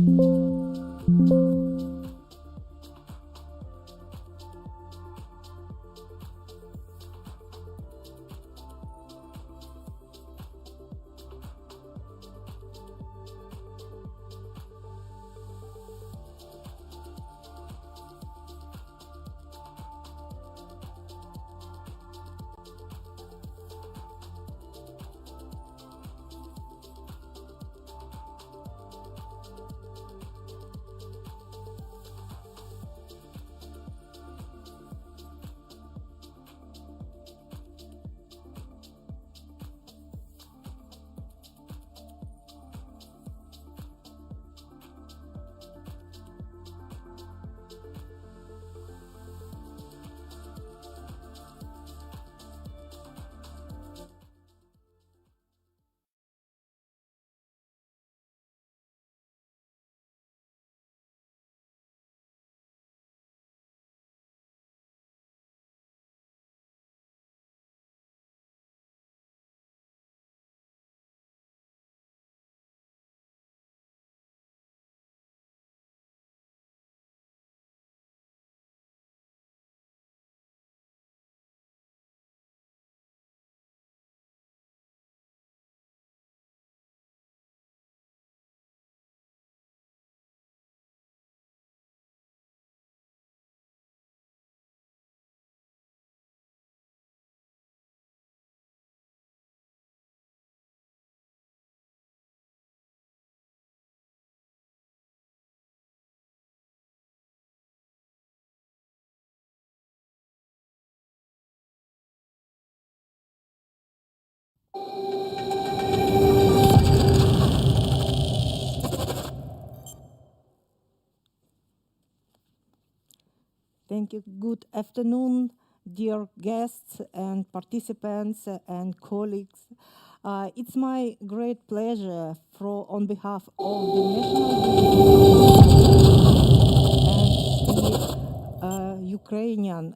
Thank you. Good afternoon, dear guests and participants and colleagues. It's my great pleasure on behalf of the National and the Ukrainian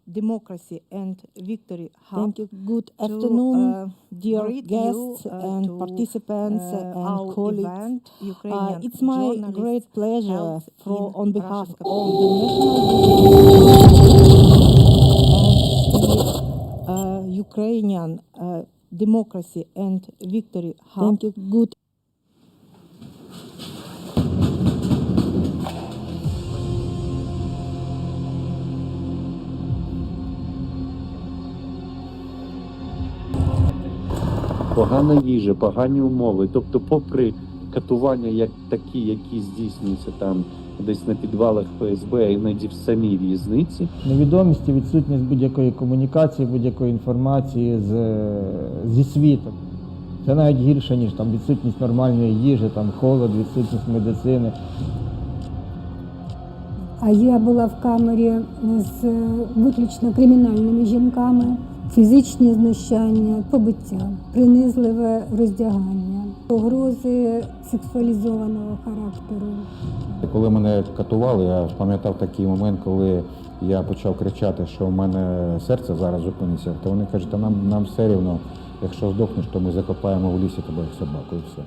Democracy and Victory Hub. Thank you. Good afternoon, dear guests you, and participants and colleagues. Event, Ukrainian It's my journalists great pleasure held on in behalf Russian of the Ukrainian Democracy and Victory Hub. Thank you. Good. Погана їжа, погані умови. Тобто, попри катування як такі, які здійснюються там десь на підвалах ФСБ, іноді в самій в'язниці. Невідомість і відсутність будь-якої комунікації, будь-якої інформації зі світом. Це навіть гірше, ніж там відсутність нормальної їжі, там холод, відсутність медицини. А я була в камері з виключно кримінальними жінками, фізичні знущання, побиття, принизливе роздягання, погрози сексуалізованого характеру. Коли мене катували, я пам'ятав такий момент, коли я почав кричати, що в мене серце зараз зупиниться, то вони кажуть, а нам все рівно, якщо здохнеш, то ми закопаємо в лісі тебе як собаку і все.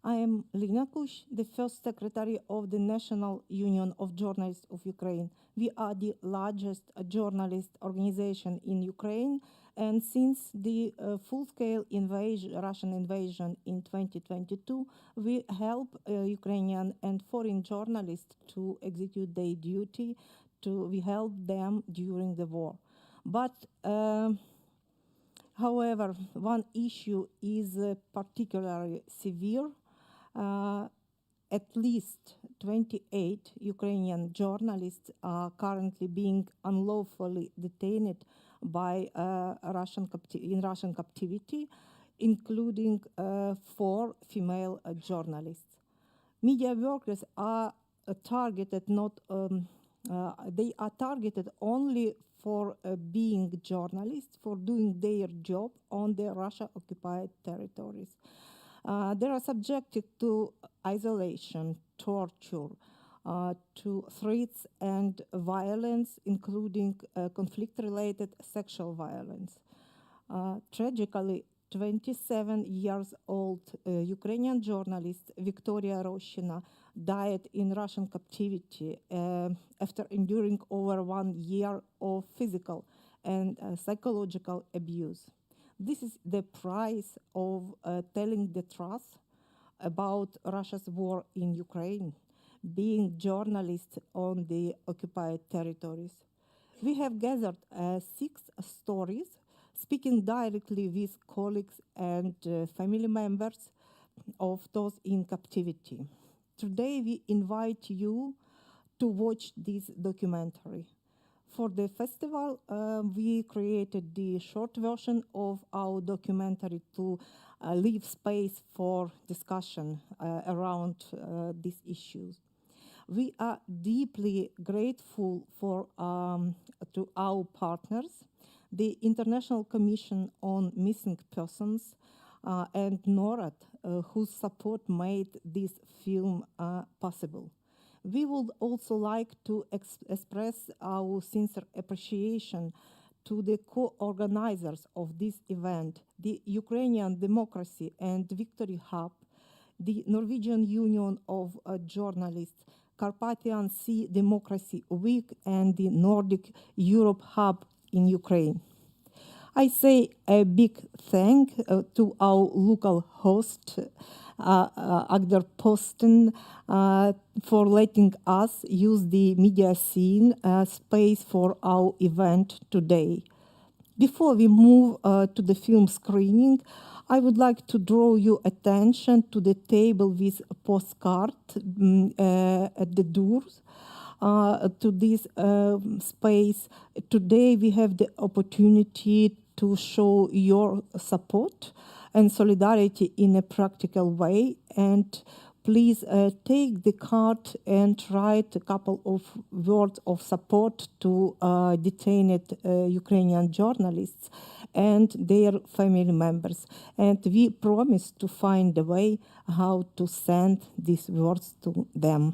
I am Lina Kush, the first secretary of the National Union of Journalists of Ukraine. We are the largest journalist organization in Ukraine, and since the full-scale Russian invasion in 2022, we help Ukrainian and foreign journalists to execute their duty. We help them during the war. But however, one issue is particularly severe. At least 28 Ukrainian journalists are currently being unlawfully detained by in Russian captivity, including 4 female journalists. Media workers are targeted they are targeted only for being journalists, for doing their job on the Russia-occupied territories. They are subjected to isolation, torture, to threats and violence, including conflict-related sexual violence. Tragically, 27-year-old Ukrainian journalist Viktoria Roshchyna died in Russian captivity after enduring over 1 year of physical and psychological abuse. This is the price of telling the truth about Russia's war in Ukraine, being journalists on the occupied territories. We have gathered 6 stories, speaking directly with colleagues and family members of those in captivity. Today we invite you to watch this documentary. For the festival, we created the short version of our documentary to leave space for discussion around these issues. We are deeply grateful to our partners, the International Commission on Missing Persons and NORAD, whose support made this film possible. We would also like to express our sincere appreciation to the co-organizers of this event, the Ukrainian Democracy and Victory Hub, the Norwegian Union of Journalists, Carpathian Sea Democracy Week, and the Nordic Europe Hub in Ukraine. I say a big thank to our local host, Agderposten, for letting us use the media scene space for our event today. Before we move to the film screening, I would like to draw your attention to the table with a postcard at the doors to this space. Today we have the opportunity to show your support and solidarity in a practical way, and please take the card and write a couple of words of support to detained Ukrainian journalists and their family members. And we promise to find a way how to send these words to them.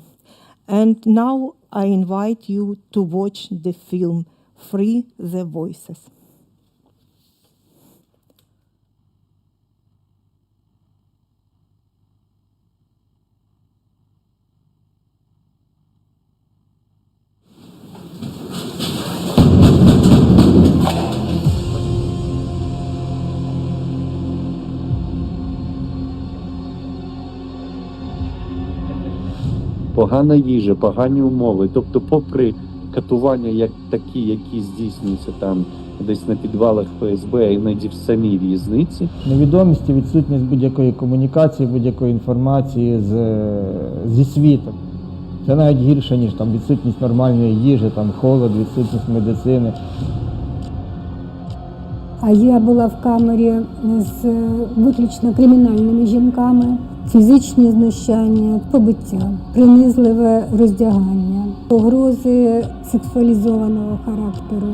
And now I invite you to watch the film Free the Voices. Погана їжа, погані умови. Тобто, попри катування як такі, які здійснюються там десь на підвалах ФСБ, іноді в самій в'язниці. Невідомість і відсутність будь-якої комунікації, будь-якої інформації зі світом. Це навіть гірше, ніж там відсутність нормальної їжі, там холод, відсутність медицини. А я була в камері з виключно кримінальними жінками, фізичні знущання, побиття, принизливе роздягання, погрози сексуалізованого характеру.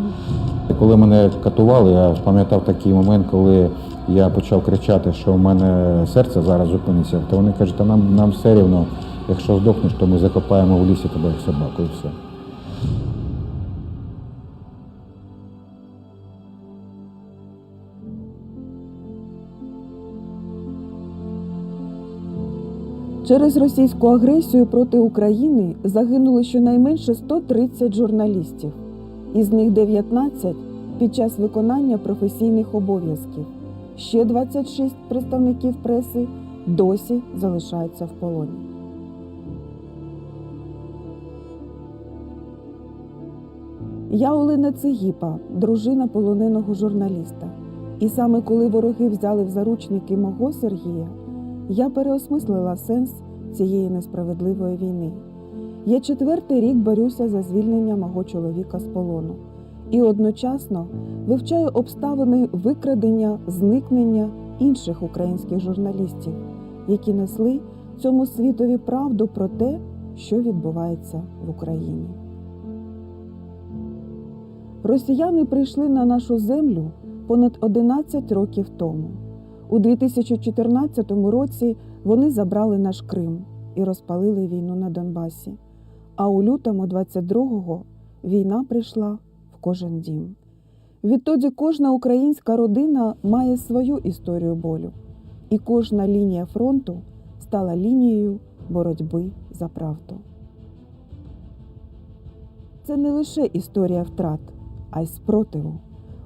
Коли мене катували, я пам'ятав такий момент, коли я почав кричати, що в мене серце зараз зупиниться, то вони кажуть, нам все рівно, якщо здохнеш, то ми закопаємо в лісі тебе як собаку і все. Через російську агресію проти України загинули щонайменше 130 журналістів, із них 19 під час виконання професійних обов'язків. Ще 26 представників преси досі залишаються в полоні. Я Олена Цегіпа, дружина полоненого журналіста. І саме коли вороги взяли в заручники мого Сергія, я переосмислила сенс цієї несправедливої війни. Я 4-й рік борюся за звільнення мого чоловіка з полону. І одночасно вивчаю обставини викрадення, зникнення інших українських журналістів, які несли цьому світові правду про те, що відбувається в Україні. Росіяни прийшли на нашу землю понад 11 років тому. У 2014 році вони забрали наш Крим і розпалили війну на Донбасі. А у лютому 22-го війна прийшла в кожен дім. Відтоді кожна українська родина має свою історію болю. І кожна лінія фронту стала лінією боротьби за правду. Це не лише історія втрат, а й спротиву.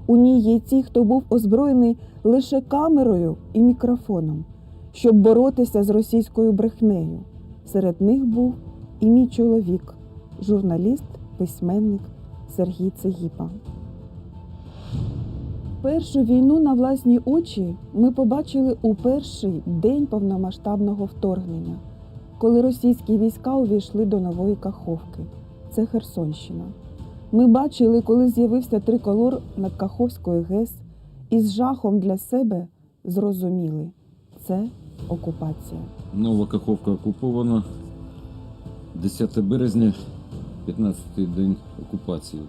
У ній є ті, хто був озброєний лише камерою і мікрофоном, щоб боротися з російською брехнею. Серед них був і мій чоловік, журналіст, письменник Сергій Цегіпа. Першу війну на власні очі ми побачили у перший день повномасштабного вторгнення, коли російські війська увійшли до Нової Каховки. Це Херсонщина. Ми бачили, коли з'явився триколор над Каховською ГЕС, і з жахом для себе зрозуміли – це окупація. Нова Каховка окупована. 10 березня, 15-й день окупації.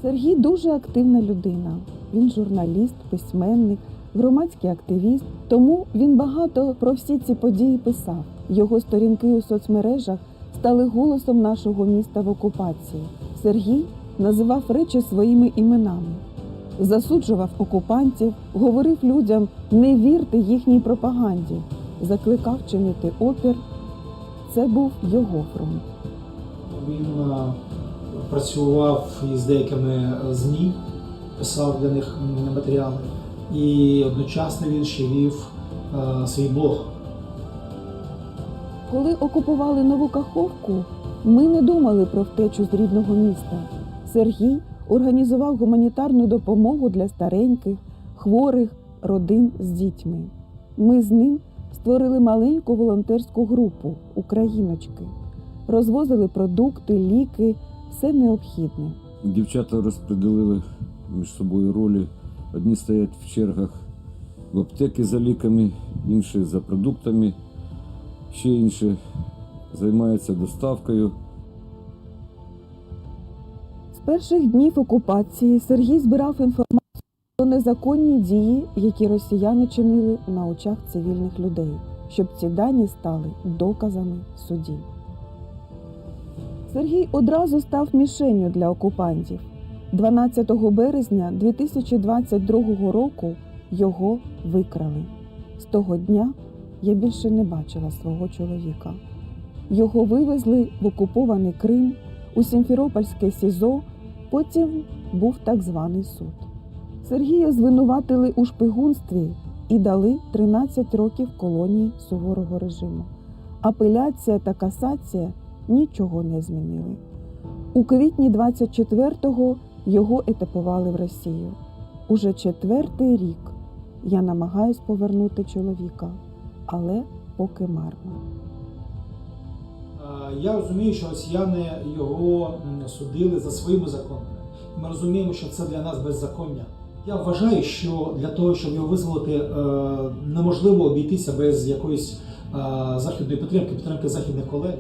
Сергій дуже активна людина. Він журналіст, письменник, громадський активіст. Тому він багато про всі ці події писав. Його сторінки у соцмережах стали голосом нашого міста в окупації. Сергій називав речі своїми іменами, засуджував окупантів, говорив людям не вірте їхній пропаганді, закликав чинити опір. Це був його фронт. Він працював із деякими ЗМІ, писав для них матеріали, і одночасно він ще вів свій блог. Коли окупували Нову Каховку, ми не думали про втечу з рідного міста. Сергій організував гуманітарну допомогу для стареньких, хворих, родин з дітьми. Ми з ним створили маленьку волонтерську групу «Україночки». Розвозили продукти, ліки, все необхідне. Дівчата розподілили між собою ролі. Одні стоять в чергах в аптеки за ліками, інші за продуктами, ще інші займаються доставкою. З перших днів окупації Сергій збирав інформацію про незаконні дії, які росіяни чинили на очах цивільних людей, щоб ці дані стали доказами в суді. Сергій одразу став мішенню для окупантів. 12 березня 2022 року його викрали. З того дня я більше не бачила свого чоловіка. Його вивезли в окупований Крим, у Сімферопольське СІЗО, потім був так званий суд. Сергія звинуватили у шпигунстві і дали 13 років колонії суворого режиму. Апеляція та касація нічого не змінили. У квітні 24-го його етапували в Росію. Уже 4-й рік я намагаюсь повернути чоловіка, але поки марно. Я розумію, що росіяни його судили за своїми законами. Ми розуміємо, що це для нас беззаконня. Я вважаю, що для того, щоб його визволити, неможливо обійтися без якоїсь західної підтримки західних колег.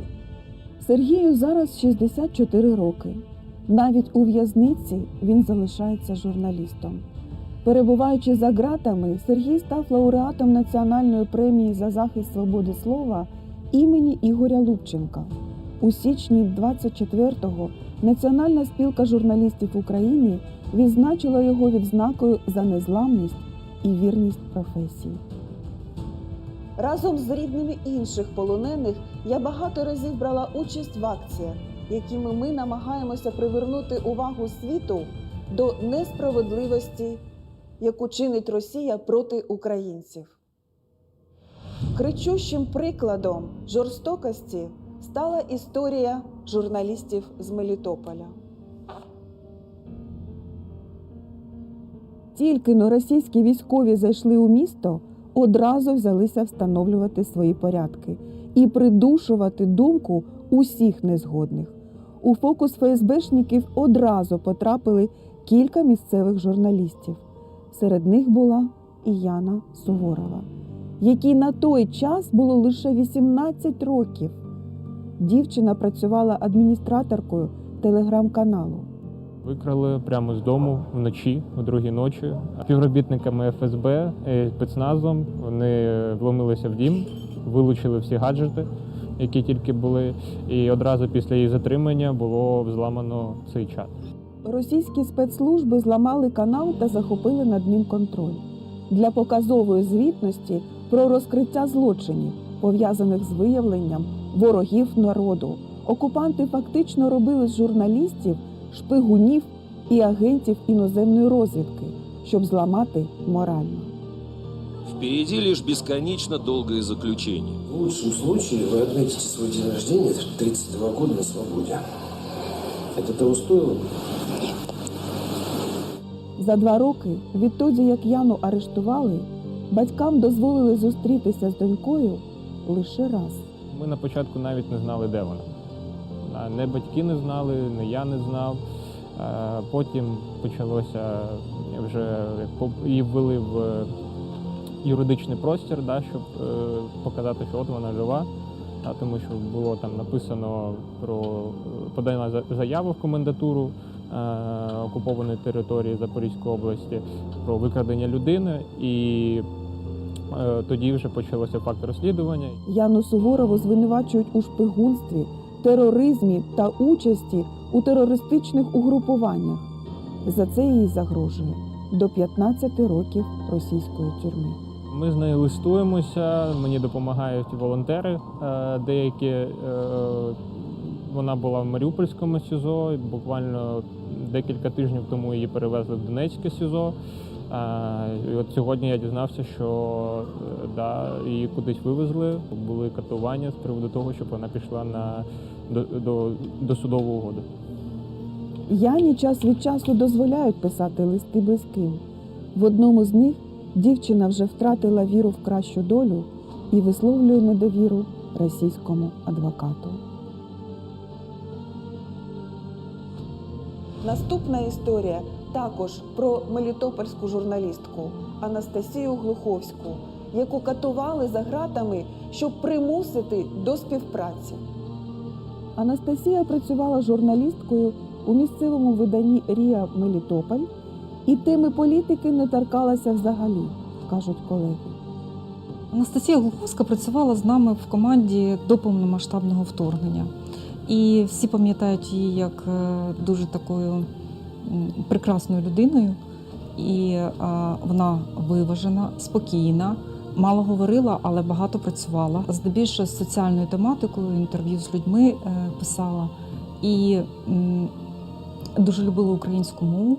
Сергію зараз 64 роки. Навіть у в'язниці він залишається журналістом. Перебуваючи за ґратами, Сергій став лауреатом Національної премії за захист свободи слова імені Ігоря Лубченка. У січні 24-го Національна спілка журналістів України відзначила його відзнакою за незламність і вірність професії. Разом з рідними інших полонених я багато разів брала участь в акціях, якими ми намагаємося привернути увагу світу до несправедливості, яку чинить Росія проти українців. Кричущим прикладом жорстокості стала історія журналістів з Мелітополя. Тільки-но російські військові зайшли у місто, одразу взялися встановлювати свої порядки і придушувати думку усіх незгодних. У фокус ФСБшників одразу потрапили кілька місцевих журналістів. Серед них була і Яна Суворова, якій на той час було лише 18 років. Дівчина працювала адміністраторкою телеграм-каналу. Викрали прямо з дому вночі, о 2-й ночі. Співробітниками ФСБ, спецназом, вони вломилися в дім, вилучили всі гаджети, які тільки були, і одразу після її затримання було взламано цей чат. Російські спецслужби зламали канал та захопили над ним контроль. Для показової звітності про розкриття злочинів, пов'язаних з виявленням ворогів народу, окупанти фактично робили з журналістів шпигунів і агентів іноземної розвідки, щоб зламати морально. Впереди лишь бесконечно долгое заключение. В лучшем случае вы отметите свой день рождения в 32 года на свободе. Это того стоило? За 2 роки, відтоді як Яну арештували, батькам дозволили зустрітися з донькою лише раз. Ми на початку навіть не знали, де вона. Не батьки не знали, не я не знав. Потім почалося вже, її ввели в юридичний простір, щоб показати, що от вона жива. Тому що було там написано про подана заява в комендатуру окупованої території Запорізької області про викрадення людини, і тоді вже почалося факт розслідування. Яну Суворову звинувачують у шпигунстві, тероризмі та участі у терористичних угрупуваннях. За це їй загрожує до 15 років російської тюрми. Ми з нею листуємося, мені допомагають волонтери деякі. Вона була в Маріупольському СІЗО, буквально декілька тижнів тому її перевезли в Донецьке СІЗО. І от сьогодні я дізнався, що її кудись вивезли, були катування з приводу того, щоб вона пішла до судову угоду. Яні час від часу дозволяють писати листи близьким. В одному з них дівчина вже втратила віру в кращу долю і висловлює недовіру російському адвокату. Наступна історія також про мелітопольську журналістку Анастасію Глуховську, яку катували за ґратами, щоб примусити до співпраці. Анастасія працювала журналісткою у місцевому виданні «Ріа Мелітополь» і теми політики не торкалася взагалі, кажуть колеги. Анастасія Глуховська працювала з нами в команді до повномасштабного вторгнення. І всі пам'ятають її як дуже такою прекрасною людиною. І вона виважена, спокійна, мало говорила, але багато працювала. Здебільшого з соціальною тематикою, інтерв'ю з людьми писала. І дуже любила українську мову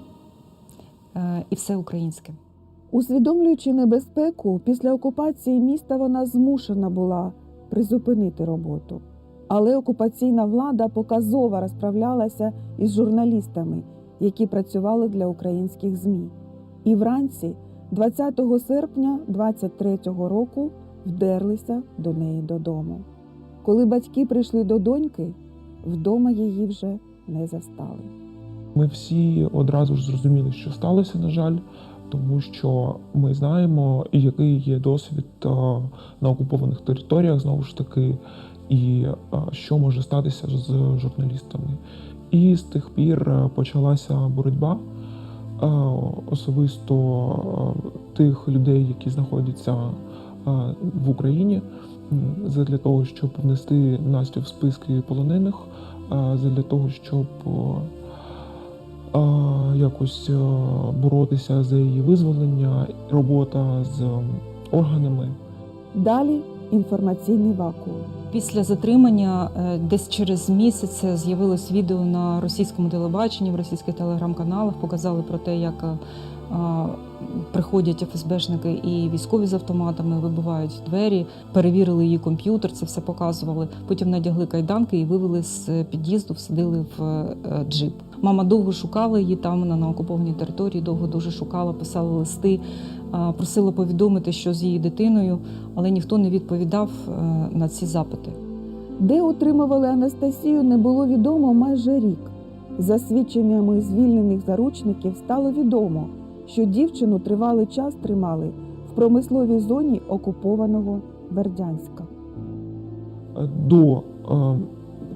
і все українське. Усвідомлюючи небезпеку, після окупації міста вона змушена була призупинити роботу. Але окупаційна влада показово розправлялася із журналістами, які працювали для українських ЗМІ. І вранці 20 серпня 23-го року вдерлися до неї додому. Коли батьки прийшли до доньки, вдома її вже не застали. Ми всі одразу ж зрозуміли, що сталося, на жаль, тому що ми знаємо, який є досвід на окупованих територіях, знову ж таки, і що може статися з журналістами. І з тих пір почалася боротьба особисто тих людей, які знаходяться в Україні, задля того, щоб внести Настю в списки полонених, задля того, щоб якось боротися за її визволення, робота з органами. Далі інформаційний вакуум. Після затримання десь через місяць з'явилось відео на російському телебаченні, в російських телеграм-каналах, показали про те, як приходять ФСБшники і військові з автоматами, вибивають двері, перевірили її комп'ютер, це все показували. Потім надягли кайданки і вивели з під'їзду, всадили в джип. Мама довго шукала її там, вона на окупованій території, довго дуже шукала, писала листи, просила повідомити, що з її дитиною, але ніхто не відповідав на ці запити. Де утримували Анастасію, не було відомо майже рік. За свідченнями звільнених заручників стало відомо, що дівчину тривалий час тримали в промисловій зоні окупованого Бердянська. До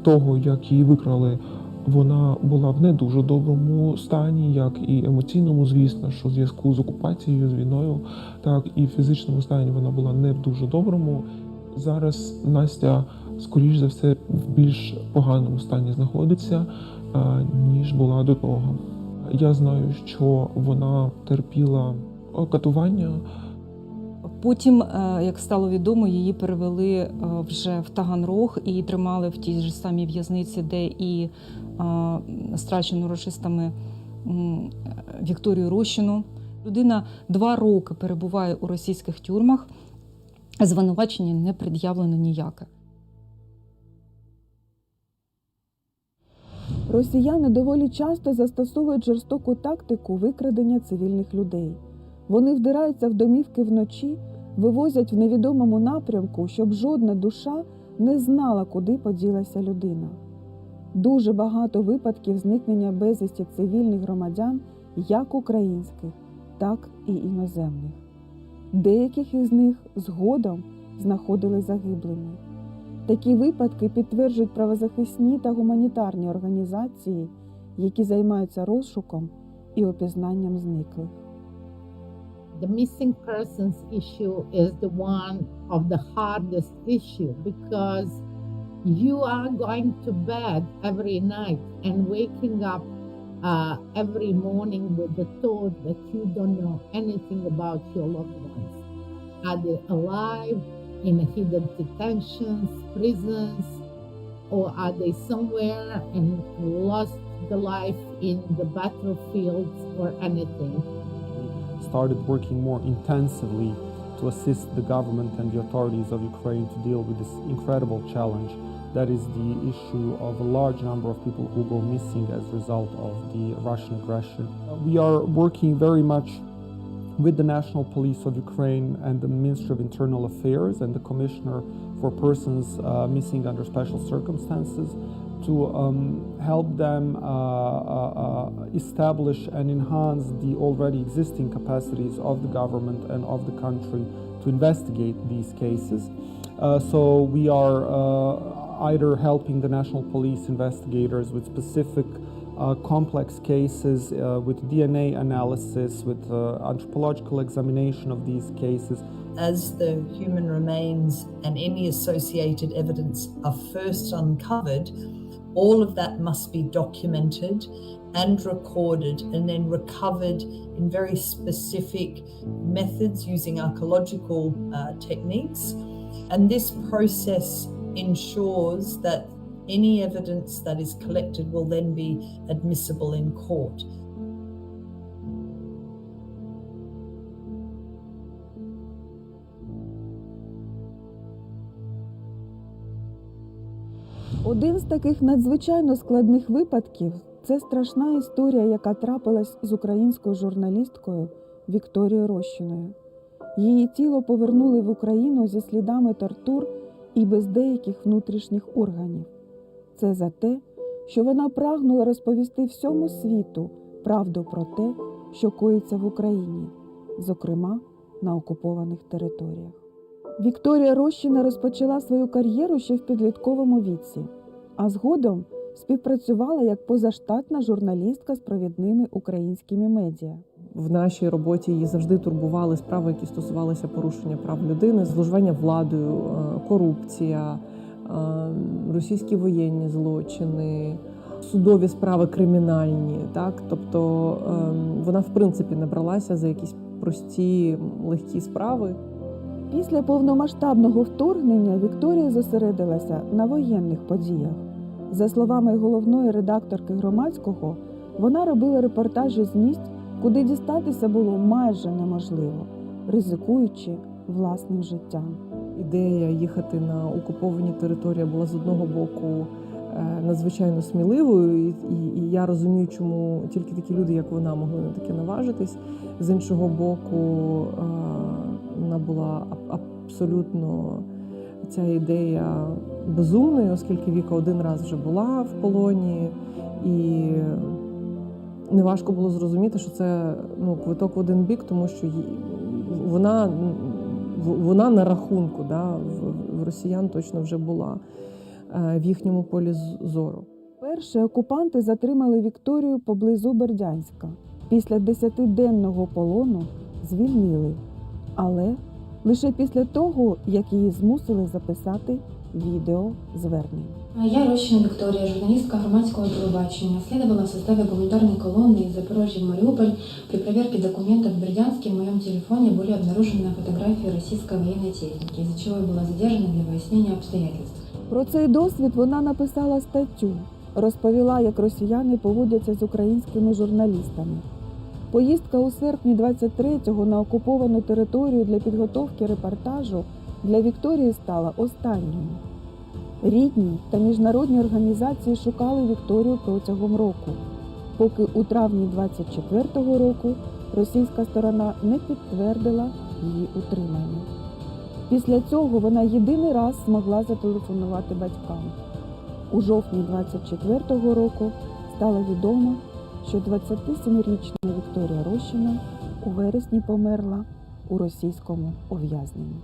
того, як її викрали, вона була в не дуже доброму стані, як і емоційному, звісно, що в зв'язку з окупацією, з війною, так і в фізичному стані вона була не в дуже доброму. Зараз Настя, скоріш за все, в більш поганому стані знаходиться, ніж була до того. Я знаю, що вона терпіла катування. Потім, як стало відомо, її перевели вже в Таганрог і тримали в тій ж самій в'язниці, де і страчену рашистами Вікторію Рощину. Людина 2 роки перебуває у російських тюрмах, звинувачення не пред'явлено ніяке. Росіяни доволі часто застосовують жорстоку тактику викрадення цивільних людей. Вони вдираються в домівки вночі, вивозять в невідомому напрямку, щоб жодна душа не знала, куди поділася людина. Дуже багато випадків зникнення безвісті цивільних громадян, як українських, так і іноземних. Деяких із них згодом знаходили загиблими. Такі випадки підтверджують правозахисні та гуманітарні організації, які займаються розшуком і опізнанням зниклих. The missing persons issue is the one of the hardest issue because you are going to bed every night and waking up every morning with the thought that you don't know anything about your loved ones. Are they alive, in hidden detentions, prisons, or are they somewhere and lost the life in the battlefields or anything? Started working more intensively to assist the government and the authorities of Ukraine to deal with this incredible challenge that is the issue of a large number of people who go missing as a result of the Russian aggression. We are working very much with the National Police of Ukraine and the Ministry of Internal Affairs and the Commissioner for Persons Missing Under Special Circumstances to help them establish and enhance the already existing capacities of the government and of the country to investigate these cases. So we are either helping the National Police investigators with specific complex cases, with DNA analysis, with anthropological examination of these cases. As the human remains and any associated evidence are first uncovered, all of that must be documented and recorded and then recovered in very specific methods using archaeological techniques. And this process ensures that any evidence that is collected will then be admissible in court. Один з таких надзвичайно складних випадків – це страшна історія, яка трапилась з українською журналісткою Вікторією Roshchynою. Її тіло повернули в Україну зі слідами тортур і без деяких внутрішніх органів. Це за те, що вона прагнула розповісти всьому світу правду про те, що коїться в Україні, зокрема на окупованих територіях. Вікторія Roshchyna розпочала свою кар'єру ще в підлітковому віці, а згодом співпрацювала як позаштатна журналістка з провідними українськими медіа. В нашій роботі її завжди турбували справи, які стосувалися порушення прав людини, зловживання владою, корупція, російські воєнні злочини, судові справи кримінальні. Так? Тобто вона, в принципі, не бралася за якісь прості, легкі справи. Після повномасштабного вторгнення Вікторія зосередилася на воєнних подіях. За словами головної редакторки «Громадського», вона робила репортажі з місць, куди дістатися було майже неможливо, ризикуючи власним життям. Ідея їхати на окуповані території була з одного боку надзвичайно сміливою, і я розумію, чому тільки такі люди, як вона, могли на таке наважитись. З іншого боку, вона була абсолютно, ця ідея безумною, оскільки Віка один раз вже була в полоні, і неважко було зрозуміти, що це квиток в один бік, тому що вона на рахунку, да, в росіян точно вже була в їхньому полі зору. Перше окупанти затримали Вікторію поблизу Бердянська. Після 10-денного полону звільнили, але лише після того, як її змусили записати відеозвернень. Я Рощина Вікторія, журналістка громадського телебачення. Слідувала в составі гуманитарной колонны из Запорожья в Мариуполь. При проверке документов в Бердянске в моем телефоне были обнаружены фотографии российской военной техники, из-за чего я была задержана для выяснения обстоятельств. Про цей досвід вона написала статтю, розповіла, як росіяни поводяться з українськими журналістами. Поїздка у серпні 23-го на окуповану територію для підготовки репортажу для Вікторії стала останньою. Рідні та міжнародні організації шукали Вікторію протягом року, поки у травні 24-го року російська сторона не підтвердила її утримання. Після цього вона єдиний раз змогла зателефонувати батькам. У жовтні 24-го року стало відомо, що 27-річна Viktoria Roshchyna у вересні померла у російському ув'язненні.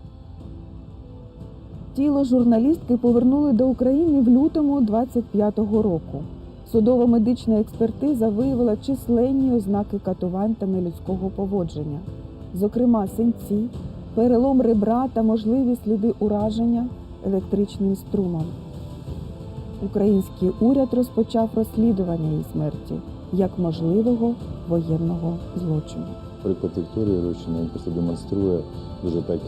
Тіло журналістки повернули до України в лютому 25-го року. Судово-медична експертиза виявила численні ознаки катувань та нелюдського поводження, зокрема синці, перелом ребра та можливі сліди ураження електричним струмом. Український уряд розпочав розслідування її смерті як можливого воєнного злочину. Приклад Вікторії Roshchyna просто демонструє дуже так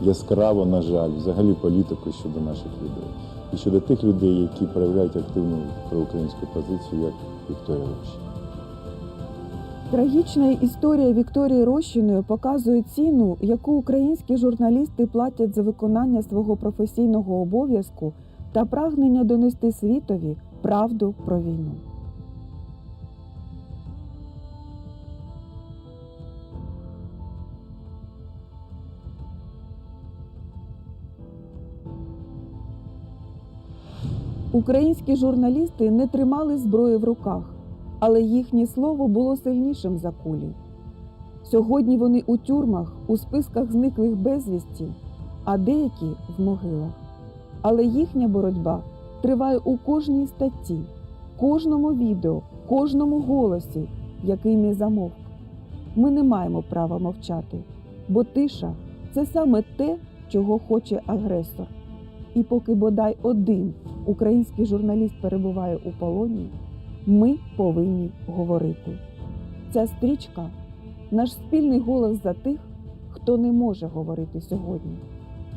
яскраво, на жаль, взагалі політику щодо наших людей. І щодо тих людей, які проявляють активну проукраїнську позицію, як Viktoria Roshchyna. Трагічна історія Вікторії Roshchyної показує ціну, яку українські журналісти платять за виконання свого професійного обов'язку та прагнення донести світові правду про війну. Українські журналісти не тримали зброї в руках, але їхнє слово було сильнішим за кулі. Сьогодні вони у тюрмах, у списках зниклих безвісті, а деякі в могилах. Але їхня боротьба триває у кожній статті, кожному відео, кожному голосі, який не замовк. Ми не маємо права мовчати, бо тиша – це саме те, чого хоче агресор. І поки бодай один український журналіст перебуває у полоні, ми повинні говорити. Ця стрічка – наш спільний голос за тих, хто не може говорити сьогодні.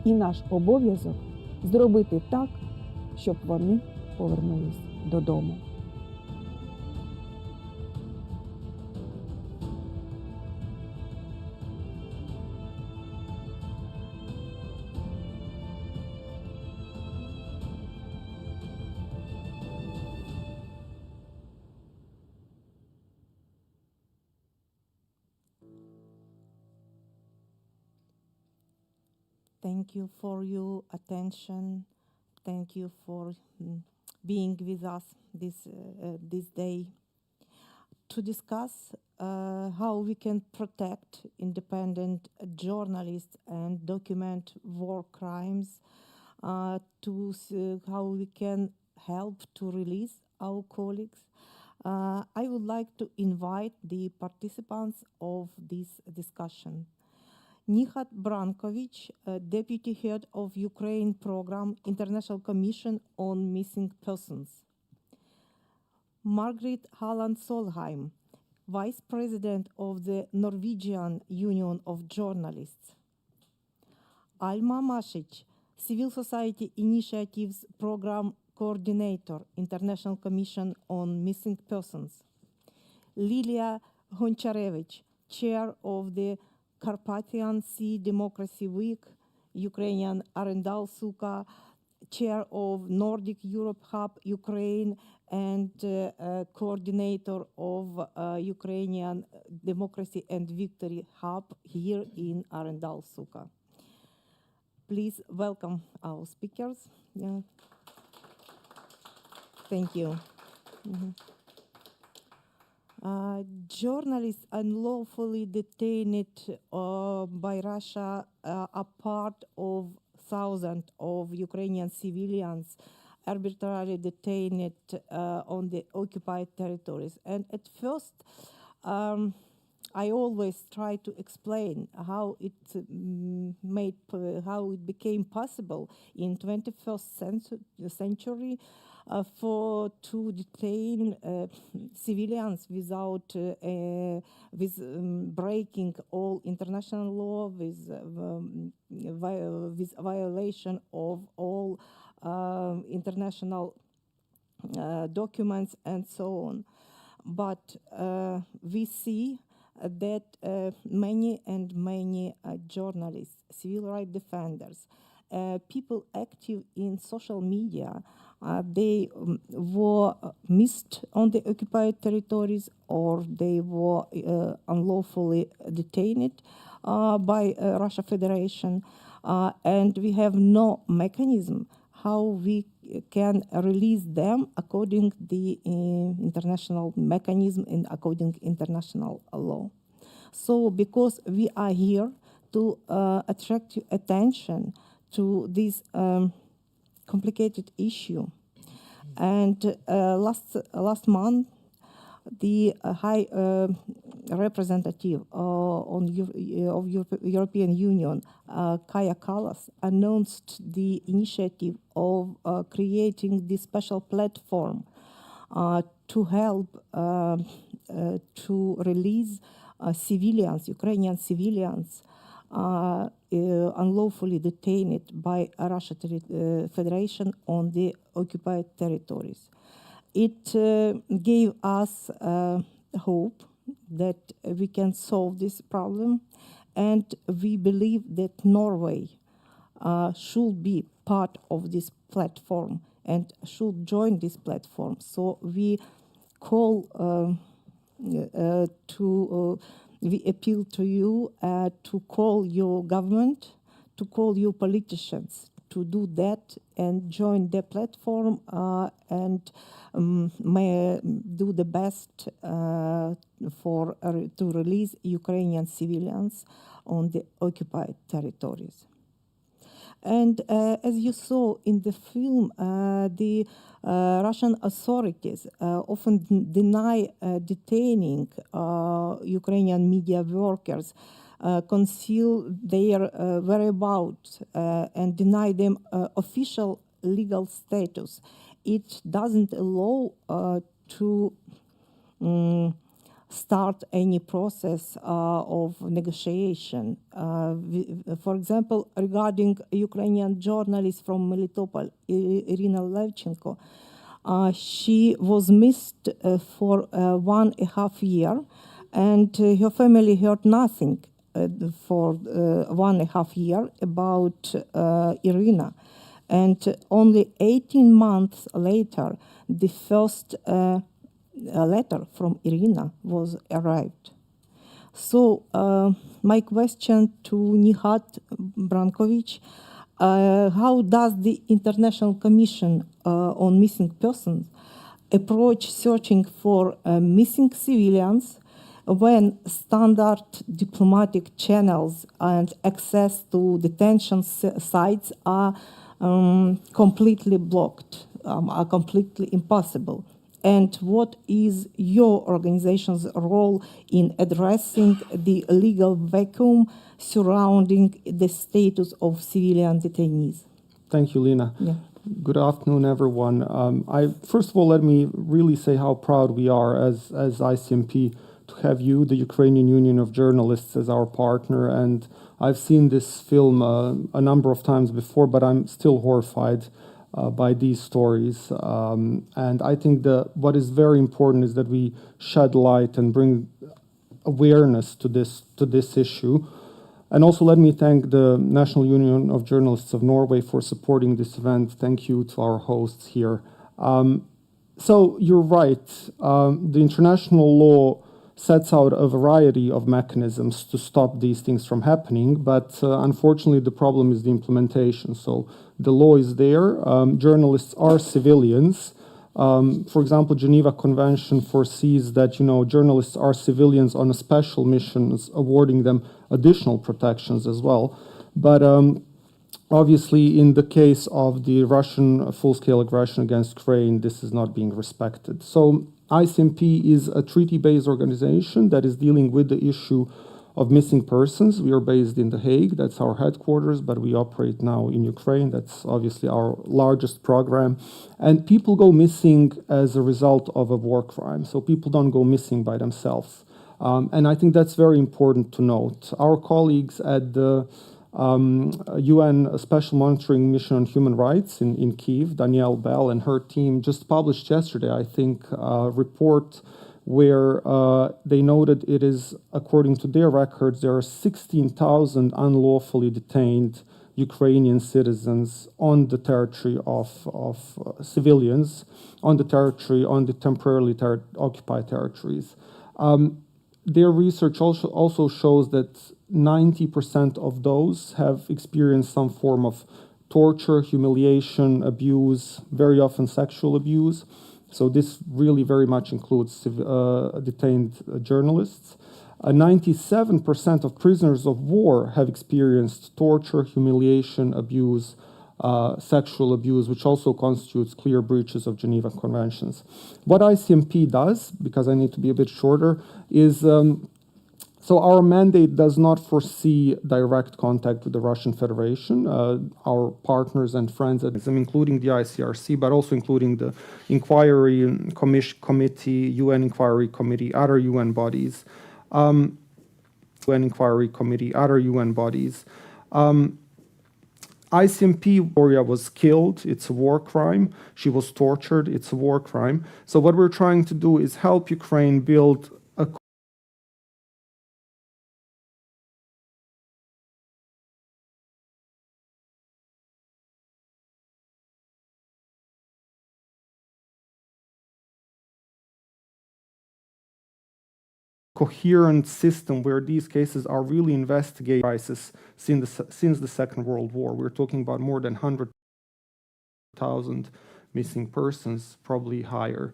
І наш обов'язок – зробити так, щоб вони повернулись додому. Thank you for your attention. Thank you for being with us this day to discuss how we can protect independent journalists and document war crimes, how we can help to release our colleagues. I would like to invite the participants of this discussion. Nihat Brankovic, Deputy Head of Ukraine Program, International Commission on Missing Persons. Margaret Halland Solheim, Vice President of the Norwegian Union of Journalists. Alma Masic, Civil Society Initiatives Program Coordinator, International Commission on Missing Persons. Lilia Goncharevich, Chair of the Carpathian Sea Democracy Week, Ukrainian Arendalsuka, Chair of Nordic Europe Hub, Ukraine, and coordinator of Ukrainian Democracy and Victory Hub here in Arendalsuka. Please welcome our speakers. Yeah. Thank you. Mm-hmm. Journalists unlawfully detained by Russia are part of thousands of Ukrainian civilians arbitrarily detained on the occupied territories. And at first, I always try to explain how it how it became possible in 21st century to detain civilians without with breaking all international law, with violation of all international documents and so on. But we see that many journalists, civil rights defenders, people active in social media, they were missed on the occupied territories, or they were unlawfully detained by Russia Federation, and we have no mechanism how we can release them according the international mechanism and according international law. So because we are here to attract your attention to this complicated issue. And last month, the High Representative of European Union, Kaja Kallas, announced the initiative of creating this special platform to help to release civilians, Ukrainian civilians, unlawfully detained by Russia Federation on the occupied territories. It gave us hope that we can solve this problem, and we believe that Norway should be part of this platform and should join this platform. So we call we appeal to you to call your government, to call your politicians to do that and join the platform and may do the best to release Ukrainian civilians on the occupied territories. And as you saw in the film, the Russian authorities often deny detaining Ukrainian media workers, conceal their whereabouts, and deny them official legal status. It doesn't allow to start any process of negotiation. For example, regarding Ukrainian journalist from Melitopol, Irina Levchenko, she was missed for 1.5 years, and her family heard nothing for 1.5 years about Irina. And only 18 months later, the first letter from Irina was arrived. So my question to Nihat Brankovic, how does the International Commission on Missing Persons approach searching for missing civilians when standard diplomatic channels and access to detention sites are completely blocked, are completely impossible? And what is your organization's role in addressing the legal vacuum surrounding the status of civilian detainees? Thank you, Lina. Yeah. Good afternoon, everyone. First of all, let me really say how proud we are as ICMP to have you, the Ukrainian Union of Journalists, as our partner. And I've seen this film a number of times before, but I'm still horrified by these stories. And I think what is very important is that we shed light and bring awareness to this issue. And also let me thank the National Union of Journalists of Norway for supporting this event. Thank you to our hosts here. So you're right. The international law sets out a variety of mechanisms to stop these things from happening, but unfortunately the problem is the implementation. So the law is there. Journalists are civilians. For example, Geneva Convention foresees that journalists are civilians on a special missions, awarding them additional protections as well. But Obviously, in the case of the Russian full-scale aggression against Ukraine, this is not being respected. So ICMP is a treaty-based organization that is dealing with the issue of missing persons. We are based in The Hague, that's our headquarters, but we operate now in Ukraine. That's obviously our largest program. And people go missing as a result of a war crime. So people don't go missing by themselves. And I think that's very important to note. Our colleagues at the UN Special Monitoring Mission on Human Rights in Kyiv, Danielle Bell and her team just published yesterday, I think, a report where they noted it is, according to their records, there are 16,000 unlawfully detained Ukrainian citizens on the territory of civilians, on the temporarily occupied territories. Their research also shows that 90% of those have experienced some form of torture, humiliation, abuse, very often sexual abuse. So this really very much includes detained journalists. 97% of prisoners of war have experienced torture, humiliation, abuse, sexual abuse, which also constitutes clear breaches of Geneva Conventions. What ICMP does, because I need to be a bit shorter, is so our mandate does not foresee direct contact with the Russian Federation, our partners and friends, including the ICRC, but also including the Inquiry Committee, UN Inquiry Committee, other UN bodies, ICMP, Victoria was killed, it's a war crime. She was tortured, it's a war crime. So what we're trying to do is help Ukraine build a coherent system where these cases are really investigated crisis since the Second World War. We're talking about more than 100,000 missing persons, probably higher.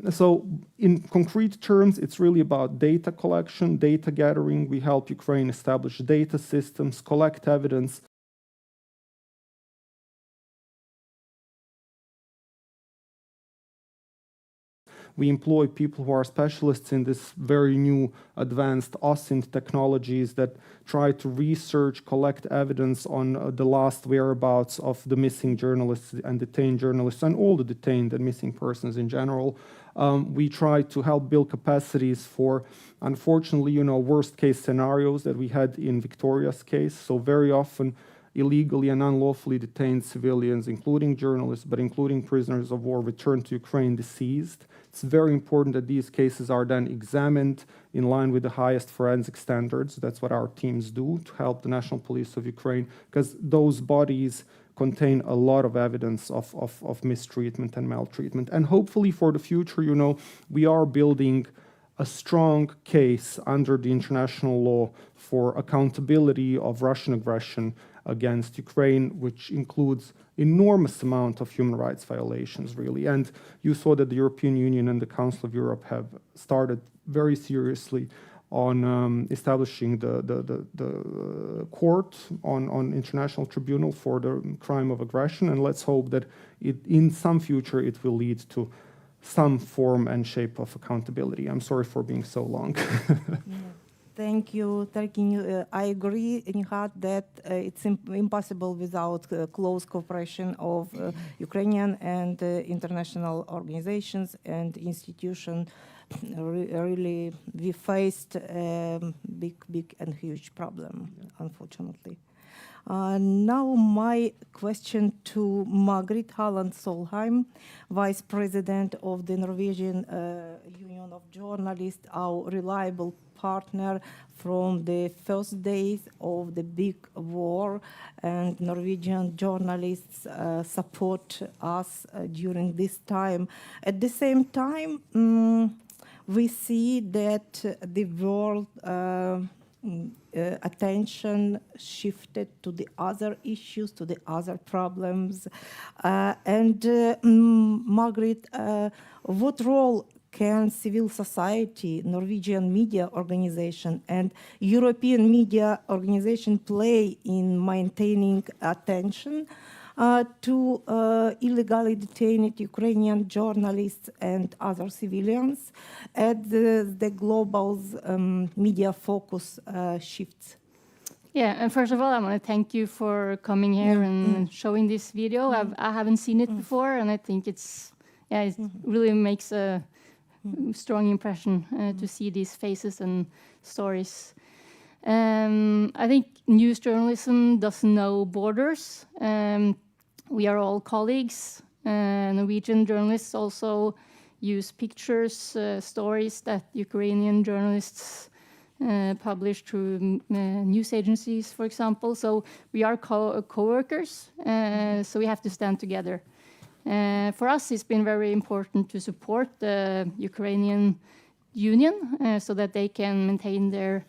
So in concrete terms, it's really about data collection, data gathering. We help Ukraine establish data systems, collect evidence. We employ people who are specialists in this very new advanced OSINT technologies that try to research, collect evidence on the last whereabouts of the missing journalists and detained journalists and all the detained and missing persons in general. We try to help build capacities for, unfortunately, worst case scenarios that we had in Victoria's case. So very often illegally and unlawfully detained civilians, including journalists, but including prisoners of war, returned to Ukraine deceased. It's very important that these cases are then examined in line with the highest forensic standards. That's what our teams do to help the National Police of Ukraine, because those bodies contain a lot of evidence of mistreatment and maltreatment. And hopefully for the future, we are building a strong case under the international law for accountability of Russian aggression against Ukraine, which includes enormous amount of human rights violations, really. And you saw that the European Union and the Council of Europe have started very seriously on establishing the court on international tribunal for the crime of aggression. And let's hope that in some future it will lead to some form and shape of accountability. I'm sorry for being so long. Thank you, Tarkin. I agree, Nihat, that it's impossible without close cooperation of Ukrainian and international organizations and institutions. Really, we faced a big and huge problem, unfortunately. Now my question to Margrit Halland Solheim, Vice President of the Norwegian Union of Journalists, our reliable partner from the first days of the big war, and Norwegian journalists support us during this time. At the same time, we see that the world attention shifted to the other issues, to the other problems. Margaret, what role can civil society, Norwegian media organization, and European media organization play in maintaining attention to illegally detained Ukrainian journalists and other civilians as the global media focus shifts? Yeah, and first of all, I want to thank you for coming here and showing this video. I haven't seen it before, and I think it really makes a strong impression to see these faces and stories. I think news journalism doesn't know borders. We are all colleagues. Norwegian journalists also use pictures, stories that Ukrainian journalists publish through news agencies, for example. So we are co-workers, so we have to stand together. For us, it's been very important to support the Ukrainian Union so that they can maintain their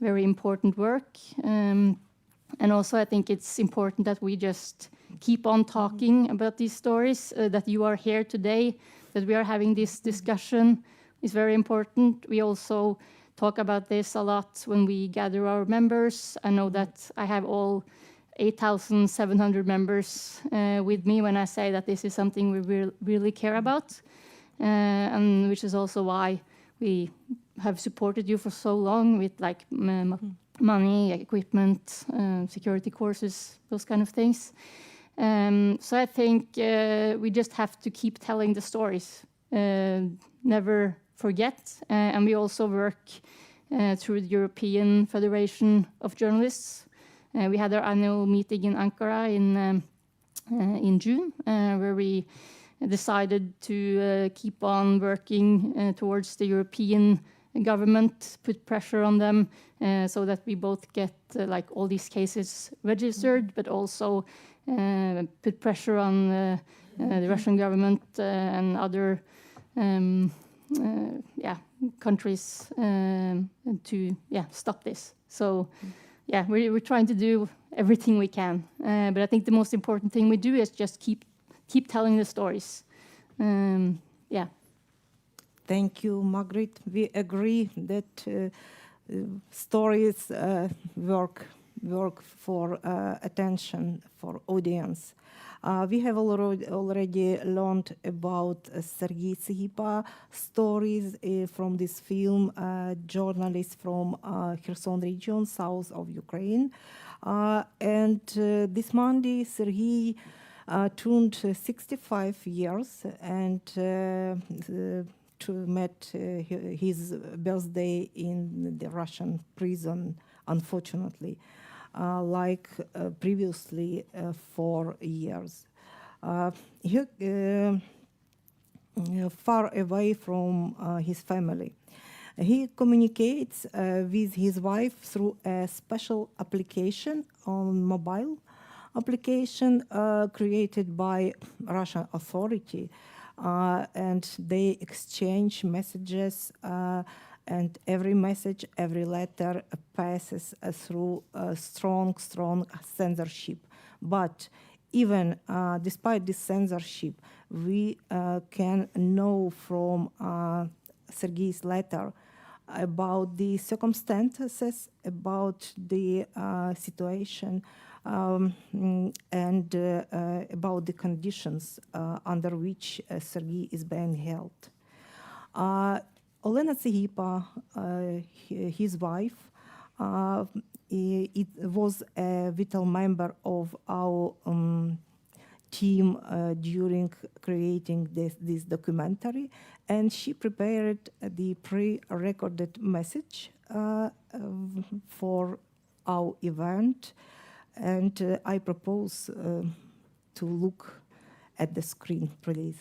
very important work. And also, I think it's important that we just keep on talking about these stories, that you are here today, that we are having this discussion is very important. We also talk about this a lot when we gather our members. I know that I have all 8,700 members with me when I say that this is something we really care about, and which is also why we have supported you for so long with like money, equipment, security courses, those kind of things. So I think we just have to keep telling the stories, never forget. And we also work through the European Federation of Journalists. We had our annual meeting in Ankara in June, where we decided to keep on working towards the European government, put pressure on them so that we both get like all these cases registered, but also put pressure on the Russian government and other countries to stop this. So we're trying to do everything we can, but I think the most important thing we do is just keep telling the stories. Thank you, Margaret. We agree that stories work for attention, for audience. We have already learned about Sergei Tsighipa stories from this film, journalist from Kherson region, south of Ukraine. And this Monday, Sergei turned 65 years and met his birthday in the Russian prison, unfortunately. Like previously 4 years. He far away from his family. He communicates with his wife through a special application on mobile application created by Russian authority, and they exchange messages. And every message, every letter passes through strong censorship. But even despite this censorship, we can know from Sergei's letter about the circumstances, about the situation, and about the conditions under which Sergei is being held. Olena Tsighipa, his wife, it was a vital member of our team during creating this documentary, and she prepared the pre-recorded message for our event, and I propose to look at the screen, please.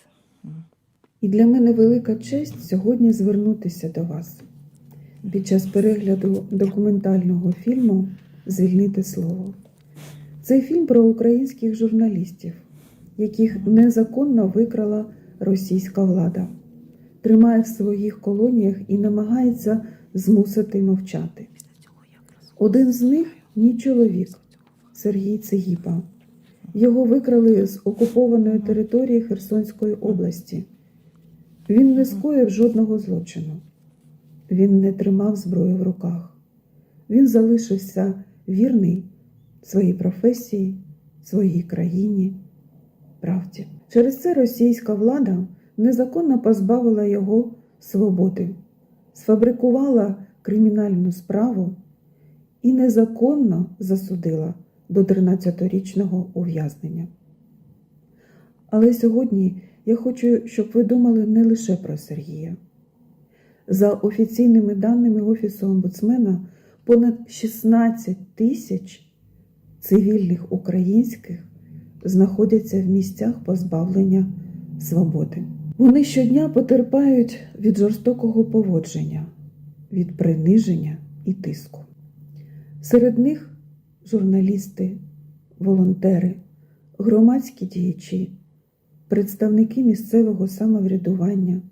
І для мене велика честь сьогодні звернутися до вас під час перегляду документального фільму «Звільнити, слово». Цей фільм про українських журналістів, яких незаконно викрала російська влада, тримає в своїх колоніях і намагається змусити мовчати. Один з них – мій чоловік Сергій Тsighipa. Його викрали з окупованої території Херсонської області. Він не скоїв жодного злочину. Він не тримав зброю в руках. Він залишився вірний своїй професії, своїй країні, правді. Через це російська влада незаконно позбавила його свободи, сфабрикувала кримінальну справу і незаконно засудила до 13-річного ув'язнення. Але сьогодні я хочу, щоб ви думали не лише про Сергія. За офіційними даними Офісу омбудсмена, понад 16 тисяч цивільних українських знаходяться в місцях позбавлення свободи. Вони щодня потерпають від жорстокого поводження, від приниження і тиску. Серед них журналісти, волонтери, громадські діячі, представники місцевого самоврядування,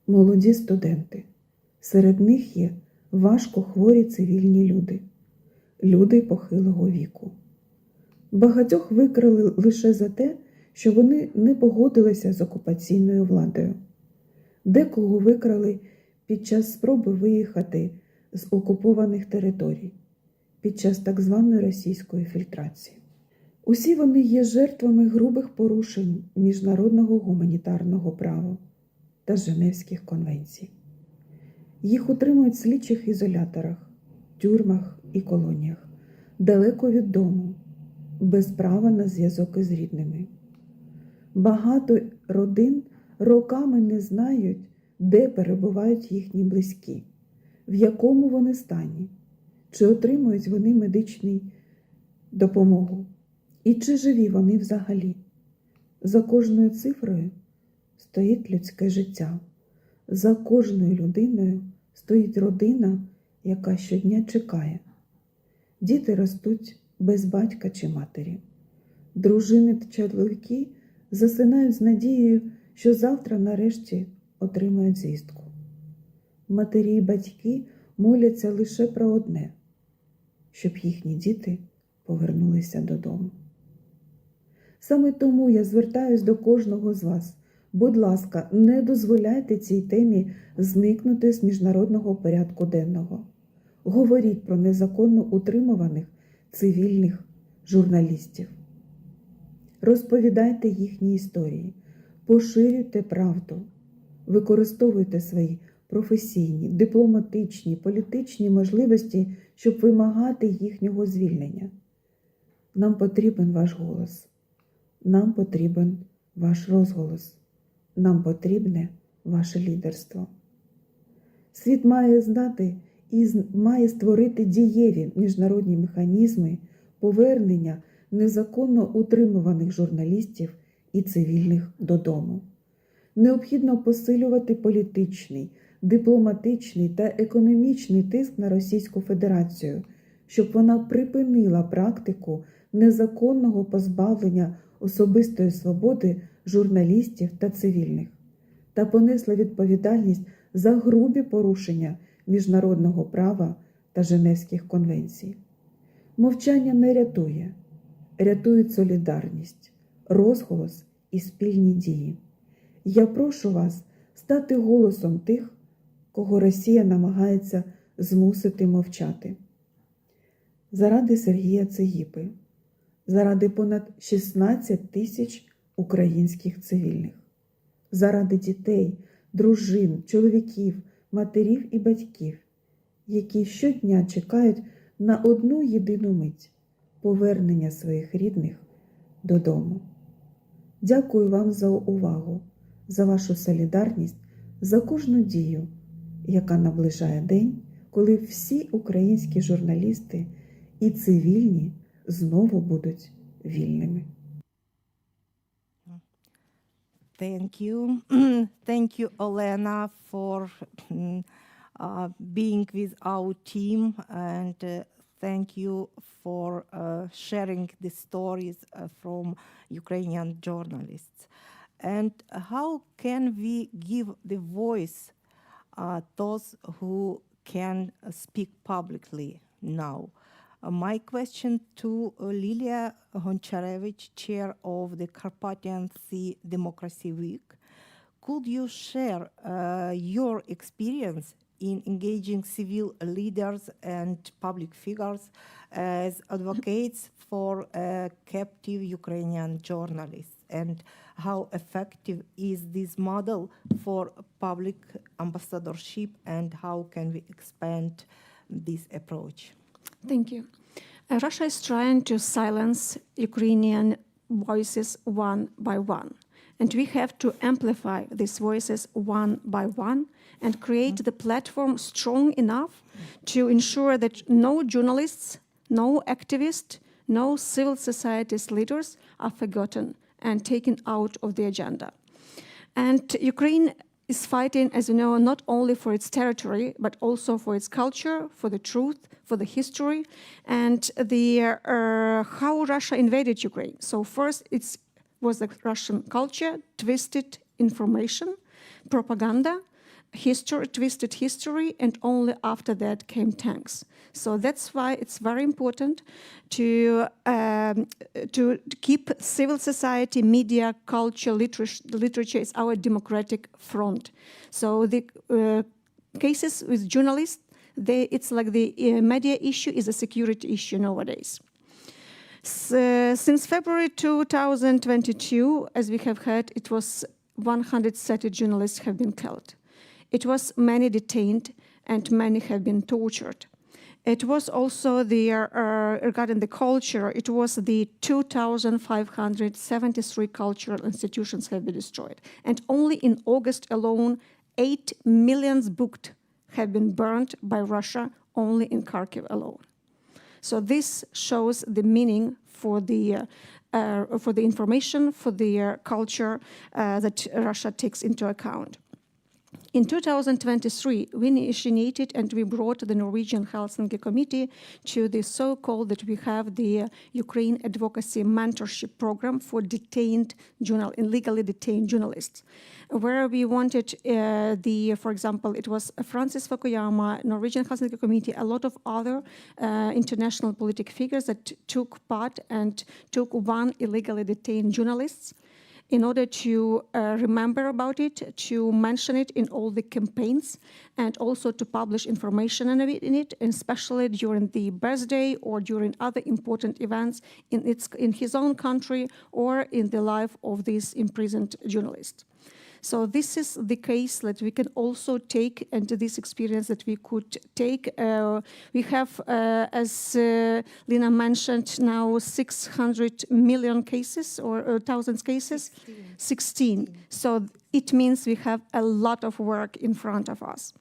молоді студенти. Серед них є важко хворі цивільні люди, люди похилого віку. Багатьох викрали лише за те, що вони не погодилися з окупаційною владою. Декого викрали під час спроби виїхати з окупованих територій, під час так званої російської фільтрації. Усі вони є жертвами грубих порушень міжнародного гуманітарного права та Женевських конвенцій. Їх утримують в слідчих ізоляторах, тюрмах і колоніях, далеко від дому, без права на зв'язок із рідними. Багато родин роками не знають, де перебувають їхні близькі, в якому вони стані, чи отримують вони медичну допомогу, і чи живі вони взагалі. За кожною цифрою стоїть людське життя. За кожною людиною стоїть родина, яка щодня чекає. Діти ростуть без батька чи матері. Дружини та чоловіки засинають з надією, що завтра нарешті отримають звістку. Матері і батьки моляться лише про одне – щоб їхні діти повернулися додому. Саме тому я звертаюсь до кожного з вас. Будь ласка, не дозволяйте цій темі зникнути з міжнародного порядку денного. Говоріть про незаконно утримуваних цивільних журналістів. Розповідайте їхні історії, поширюйте правду, використовуйте свої професійні, дипломатичні, політичні можливості, щоб вимагати їхнього звільнення. Нам потрібен ваш голос. Нам потрібен ваш розголос. Нам потрібне ваше лідерство. Світ має знати і має створити дієві міжнародні механізми повернення незаконно утримуваних журналістів і цивільних додому. Необхідно посилювати політичний, дипломатичний та економічний тиск на Російську Федерацію, щоб вона припинила практику незаконного позбавлення особистої свободи журналістів та цивільних та понесла відповідальність за грубі порушення міжнародного права та Женевських конвенцій. Мовчання не рятує. Рятують солідарність, розголос і спільні дії. Я прошу вас стати голосом тих, кого Росія намагається змусити мовчати. Заради Сергія Цигіпи, заради понад 16 тисяч українських цивільних, заради дітей, дружин, чоловіків, матерів і батьків, які щодня чекають на одну єдину мить – повернення своїх рідних додому. Дякую вам за увагу, за вашу солідарність, за кожну дію, яка наближає день, коли всі українські журналісти і цивільні знову будуть вільними. Thank you. Thank you, Olena, for being with our team, and thank you for sharing the stories from Ukrainian journalists. And how can we give the voice those who can speak publicly now? My question to Lilia Goncharevich, chair of the Carpathian Sea Democracy Week. could you share your experience in engaging civil leaders and public figures as advocates for captive Ukrainian journalists? And how effective is this model for public ambassadorship, and how can we expand this approach? Thank you. Russia is trying to silence Ukrainian voices one by one. And we have to amplify these voices one by one and create the platform strong enough to ensure that no journalists, no activists, no civil society's leaders are forgotten and taken out of the agenda. And Ukraine is fighting, as you know, not only for its territory, but also for its culture, for the truth, for the history, and how Russia invaded Ukraine. So first, it was the Russian culture, twisted information, propaganda, twisted history, and only after that came tanks. So that's why it's very important to keep civil society, media, culture, literature is our democratic front. So the cases with journalists, it's like the media issue is a security issue nowadays. Since February 2022, as we have heard, it was 130 journalists have been killed. It was many detained and many have been tortured. It was also regarding the culture, it was the 2,573 cultural institutions have been destroyed. And only in August alone, 8 million books have been burned by Russia only in Kharkiv alone. So this shows the meaning for the information, for the culture that Russia takes into account. In 2023, we initiated and we brought the Norwegian Helsinki Committee to the so-called that we have the Ukraine Advocacy Mentorship Program for illegally detained journalists, where we wanted for example, it was Francis Fukuyama, Norwegian Helsinki Committee, a lot of other international political figures that took part and took one illegally detained journalists in order to remember about it, to mention it in all the campaigns, and also to publish information in it, especially during the birthday or during other important events in his own country or in the life of this imprisoned journalist. So this is the case that we can also take, and this experience that we could take. We have, as Lina mentioned, now 600 million cases or thousands cases. 16. So it means we have a lot of work in front of us.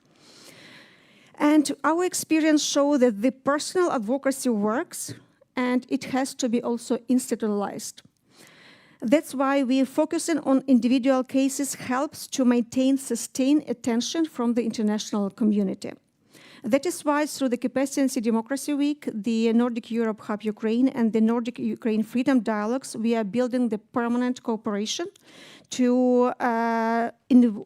And our experience shows that the personal advocacy works, and it has to be also institutionalized. That's why we focusing on individual cases helps to maintain sustained attention from the international community. That is why through the Capacity Democracy Week, the Nordic Europe Hub Ukraine and the Nordic Ukraine Freedom Dialogues, we are building the permanent cooperation to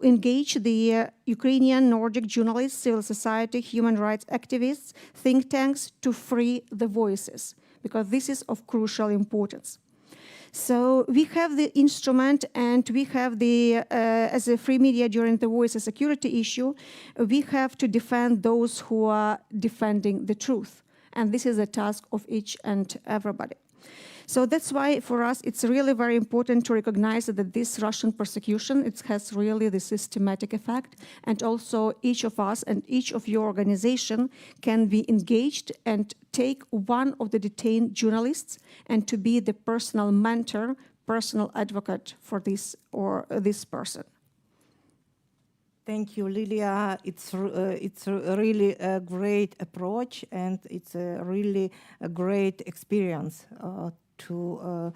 engage the Ukrainian Nordic journalists, civil society, human rights activists, think tanks to free the voices, because this is of crucial importance. So we have the instrument, and we have as a free media during the voice and security issue, we have to defend those who are defending the truth. And this is a task of each and everybody. So that's why for us it's really very important to recognize that this Russian persecution, it has really the systematic effect, and also each of us and each of your organization can be engaged and take one of the detained journalists and to be the personal mentor, personal advocate for this person. Thank you, Lilia. It's really a great approach, and it's a really a great experience to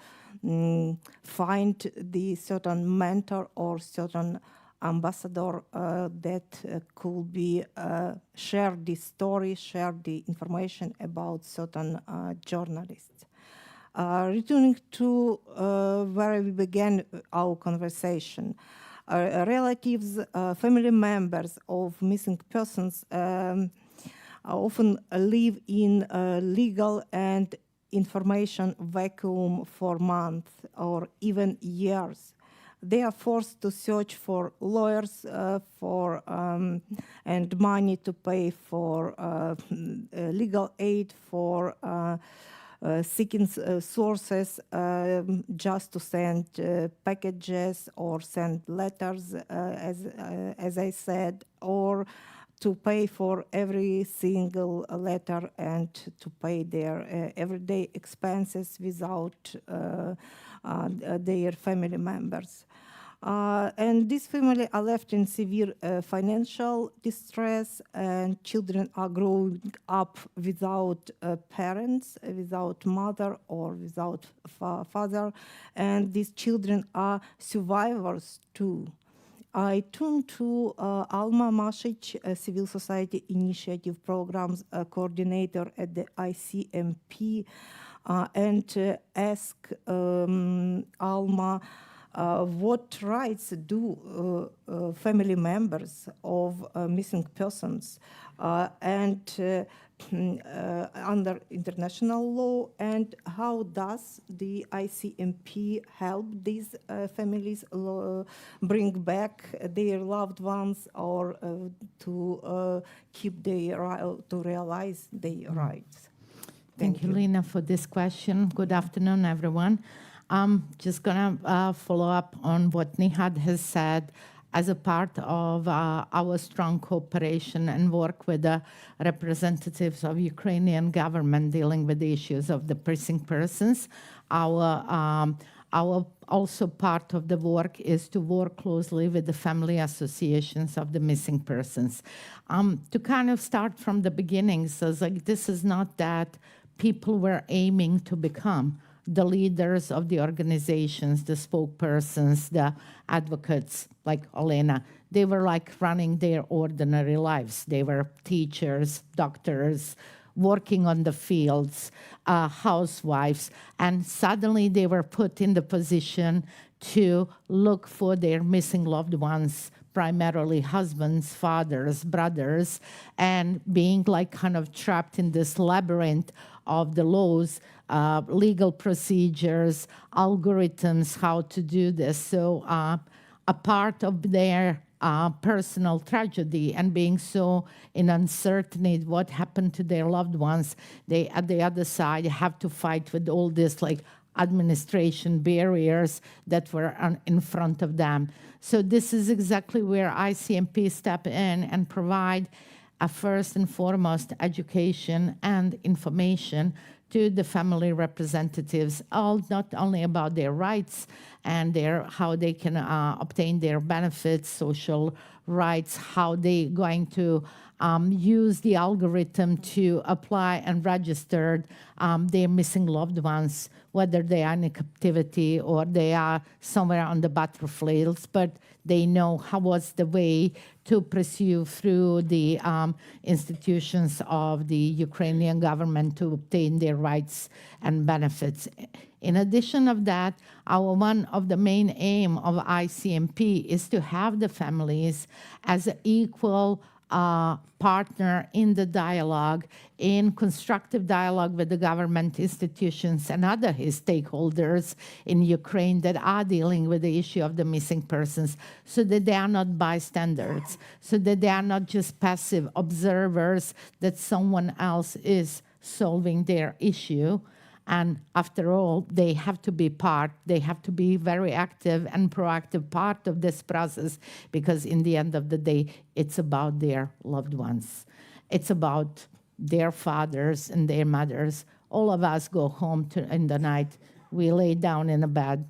find the certain mentor or certain ambassador that could be share the story, share the information about certain journalists. Returning to where we began our conversation, relatives, family members of missing persons often live in legal and information vacuum for months or even years. they are forced to search for lawyers and money to pay for legal aid, for seeking sources just to send packages or send letters, as I said, or to pay for every single letter and to pay their everyday expenses without their family members. And this family are left in severe financial distress, and children are growing up without parents, without mother or without father, and these children are survivors too. I turned to Alma Masic, a civil society initiative programs coordinator at the ICMP, and asked Alma, what rights do family members of missing persons under international law, and how does the ICMP help these families bring back their loved ones or to keep to realize their rights? Thank you, Lena, for this question. Good afternoon, everyone. I'm just going to follow up on what Nihad has said as a part of our strong cooperation and work with the representatives of Ukrainian government dealing with the issues of the missing persons. Our also part of the work is to work closely with the family associations of the missing persons. To kind of start from the beginning, so like this is not that people were aiming to become the leaders of the organizations, the spokespersons, the advocates, like Olena. They were like running their ordinary lives. They were teachers, doctors, working on the fields, housewives, and suddenly they were put in the position to look for their missing loved ones, primarily husbands, fathers, brothers, and being like kind of trapped in this labyrinth of the laws, legal procedures, algorithms, how to do this. So a part of their personal tragedy and being so in uncertainty what happened to their loved ones, they at the other side have to fight with all this like administration barriers that were in front of them. So this is exactly where ICMP step in and provide a first and foremost education and information to the family representatives, not only about their rights and how they can obtain their benefits, social rights, how they're going to use the algorithm to apply and register their missing loved ones, whether they are in captivity or they are somewhere on the battlefields, but they know how was the way to pursue through the institutions of the Ukrainian government to obtain their rights and benefits. In addition of that, one of the main aim of ICMP is to have the families as an equal partner in the dialogue, in constructive dialogue with the government institutions and other stakeholders in Ukraine that are dealing with the issue of the missing persons, so that they are not bystanders, so that they are not just passive observers that someone else is solving their issue. And after all, they have to be they have to be very active and proactive part of this process, because in the end of the day, it's about their loved ones. It's about their fathers and their mothers. All of us go home in the night, we lay down in a bed,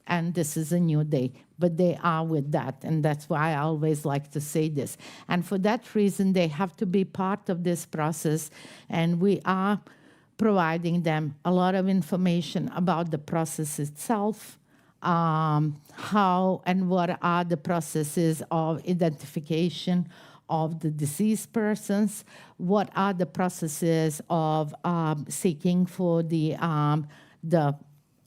and this is a new day. But they are with that, and that's why I always like to say this. And for that reason, they have to be part of this process, and we are providing them a lot of information about the process itself, how and what are the processes of identification of the deceased persons, what are the processes of seeking for the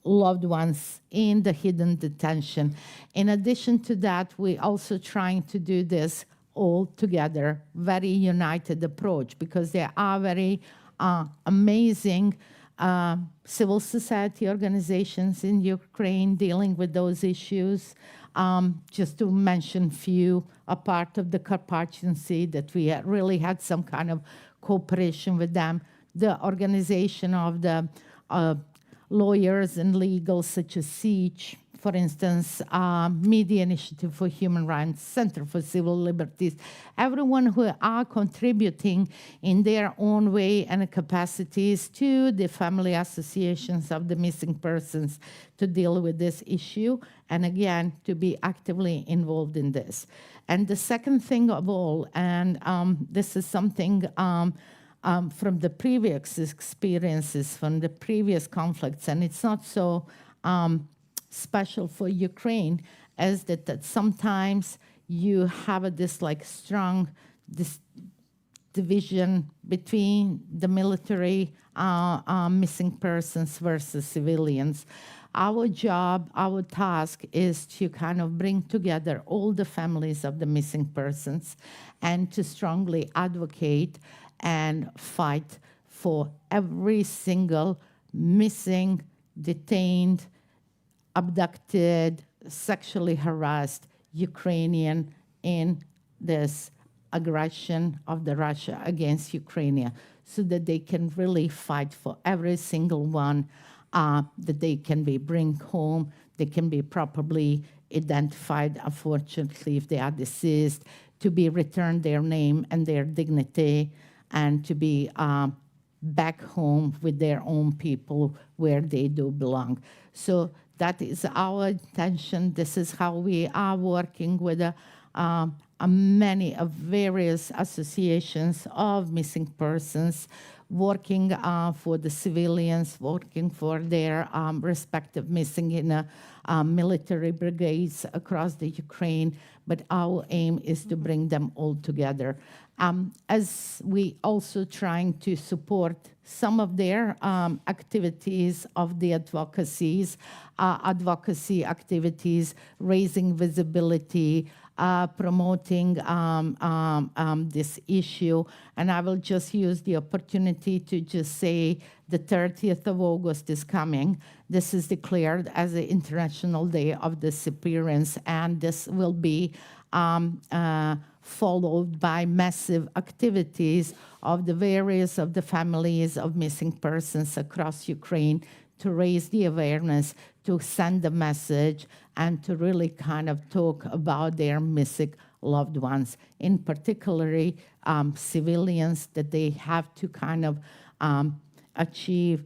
loved ones in the hidden detention. In addition to that, we're also trying to do this all together, very united approach, because there are very amazing civil society organizations in Ukraine dealing with those issues. Just to mention few, a part of the Carpathian Sea that we really had some kind of cooperation with them. The organization of the lawyers and legals such as Siege, for instance, Media Initiative for Human Rights, Center for Civil Liberties, everyone who are contributing in their own way and capacities to the family associations of the missing persons to deal with this issue, and again, to be actively involved in this. And the second thing of all, and this is something from the previous experiences, from the previous conflicts, and it's not so special for Ukraine, is that sometimes you have this like strong division between the military missing persons versus civilians. Our job, our task is to kind of bring together all the families of the missing persons and to strongly advocate and fight for every single missing, detained, abducted, sexually harassed Ukrainian in this aggression of the Russia against Ukraine, so that they can really fight for every single one, that they can be bring home, they can be properly identified, unfortunately, if they are deceased, to be returned their name and their dignity, and to be back home with their own people where they do belong. So that is our intention. This is how we are working with many of various associations of missing persons, working for the civilians, working for their respective missing in military brigades across the Ukraine. But our aim is to bring them all together. As we also trying to support some of their activities of the advocacy activities, raising visibility, promoting this issue. And I will just use the opportunity to just say the 30th of August is coming. This is declared as the International Day of Disappearance, and this will be followed by massive activities of the various of the families of missing persons across Ukraine to raise the awareness, to send a message, and to really kind of talk about their missing loved ones, in particular civilians, that they have to kind of achieve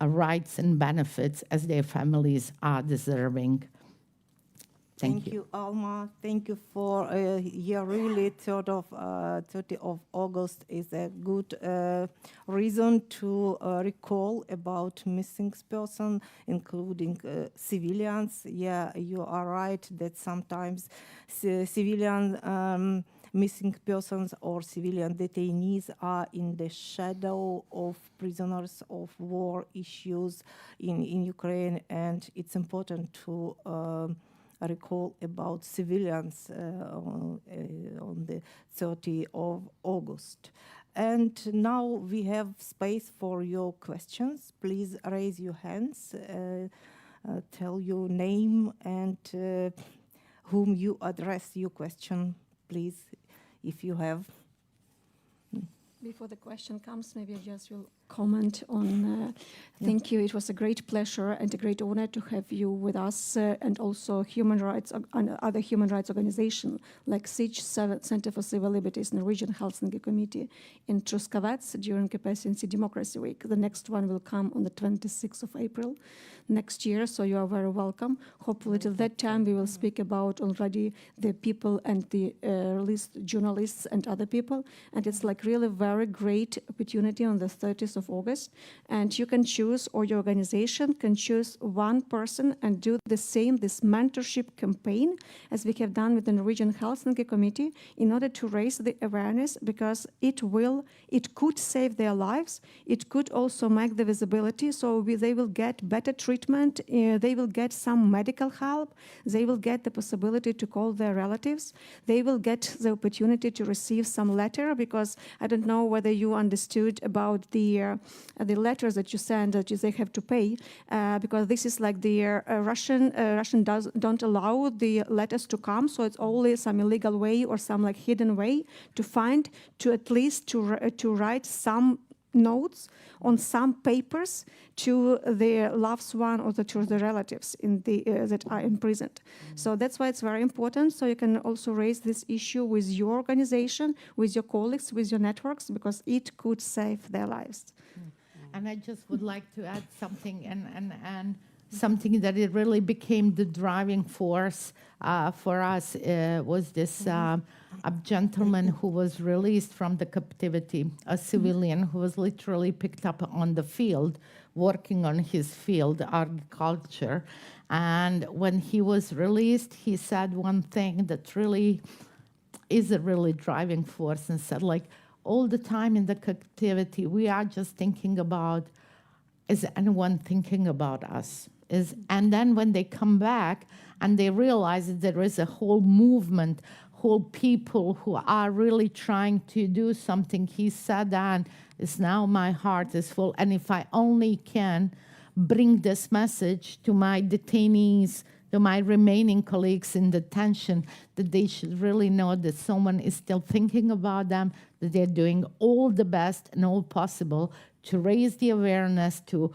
rights and benefits as their families are deserving. Thank you, Alma. Thank you for really 30th of August is a good reason to recall about missing person, including civilians. Yeah, you are right that sometimes civilian missing persons or civilian detainees are in the shadow of prisoners of war issues in Ukraine, and it's important to recall about civilians on the 30th of August. And now we have space for your questions. Please raise your hands, tell your name and whom you address your question, please, if you have. Before the question comes, maybe I just will comment on, thank you. It was a great pleasure and a great honor to have you with us, and also human rights and other human rights organizations like SIG, Center for Civil Liberties, Norwegian Helsinki Committee in Truskavets during Capacity Democracy Week. The next one will come on the 26th of April next year, so you are very welcome. Hopefully till that time we will speak about already the people and the released journalists and other people, and it's like really very great opportunity on the 30th of August, and you can choose, or your organization can choose one person and do the same, this mentorship campaign as we have done with the Norwegian Helsinki Committee in order to raise the awareness, because it could save their lives, it could also make the visibility, so they will get better treatment, they will get some medical help, they will get the possibility to call their relatives, they will get the opportunity to receive some letter, because I don't know whether you understood about the the letters that you send that they have to pay, because this is like the Russian don't allow the letters to come, so it's only some illegal way or some like hidden way to find, to at least to write some notes on some papers to their loved one or to the relatives in the that are imprisoned. So that's why it's very important. So you can also raise this issue with your organization, with your colleagues, with your networks, because it could save their lives. And I just would like to add something, and something that it really became the driving force for us was this a gentleman who was released from the captivity, a civilian who was literally picked up on the field, working on his field, agriculture. And when he was released, he said one thing that really is a really driving force, and said, like, all the time in the captivity, we are just thinking about, is anyone thinking about us? And then when they come back and they realize that there is a whole movement, whole people who are really trying to do something, he said, and is now my heart is full. And if I only can bring this message to my detainees, to my remaining colleagues in detention, that they should really know that someone is still thinking about them, that they're doing all the best and all possible to raise the awareness, to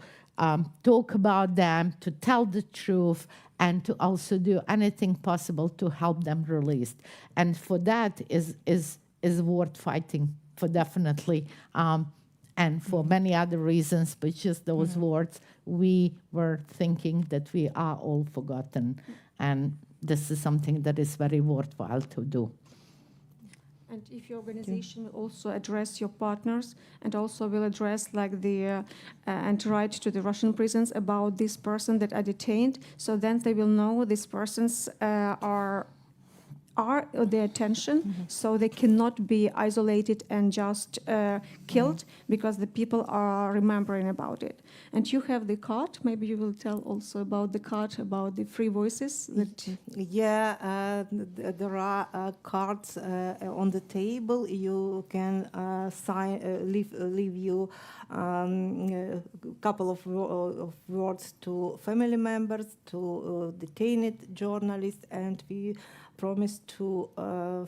talk about them, to tell the truth, and to also do anything possible to help them released. And for that is worth fighting for, definitely, and for many other reasons, but just those words, we were thinking that we are all forgotten, and this is something that is very worthwhile to do. And if your organization will also address your partners, and also will address like the and write to the Russian prisons about this person that are detained, so then they will know these persons are their attention, so they cannot be isolated and just killed, because the people are remembering about it. And you have the card. Maybe you will tell also about the card, about the free voices. That there are cards on the table. You can leave you a couple of words to family members, to detained journalists, and we promise to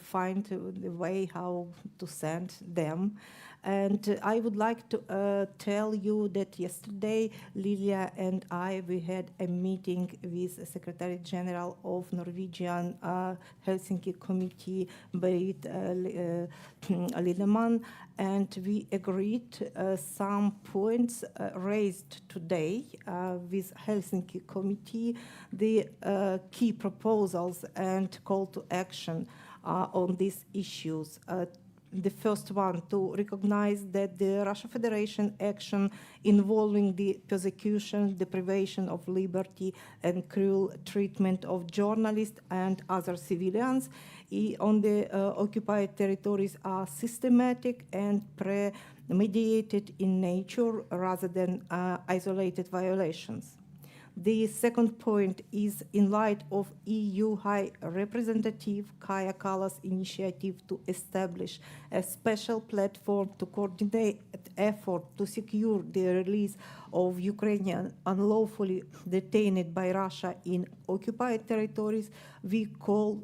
find the way how to send them. And I would like to tell you that yesterday, Lilia and we had a meeting with Secretary General of Norwegian Helsinki Committee, Berit Lidemann, and we agreed some points raised today with Helsinki Committee, the key proposals and call to action on these issues. The first one, to recognize that the Russian Federation action involving the persecution, deprivation of liberty, and cruel treatment of journalists and other civilians on the occupied territories are systematic and premeditated in nature rather than isolated violations. The second point is in light of EU High Representative Kaja Kallas' initiative to establish a special platform to coordinate effort to secure the release of Ukrainian unlawfully detained by Russia in occupied territories, we call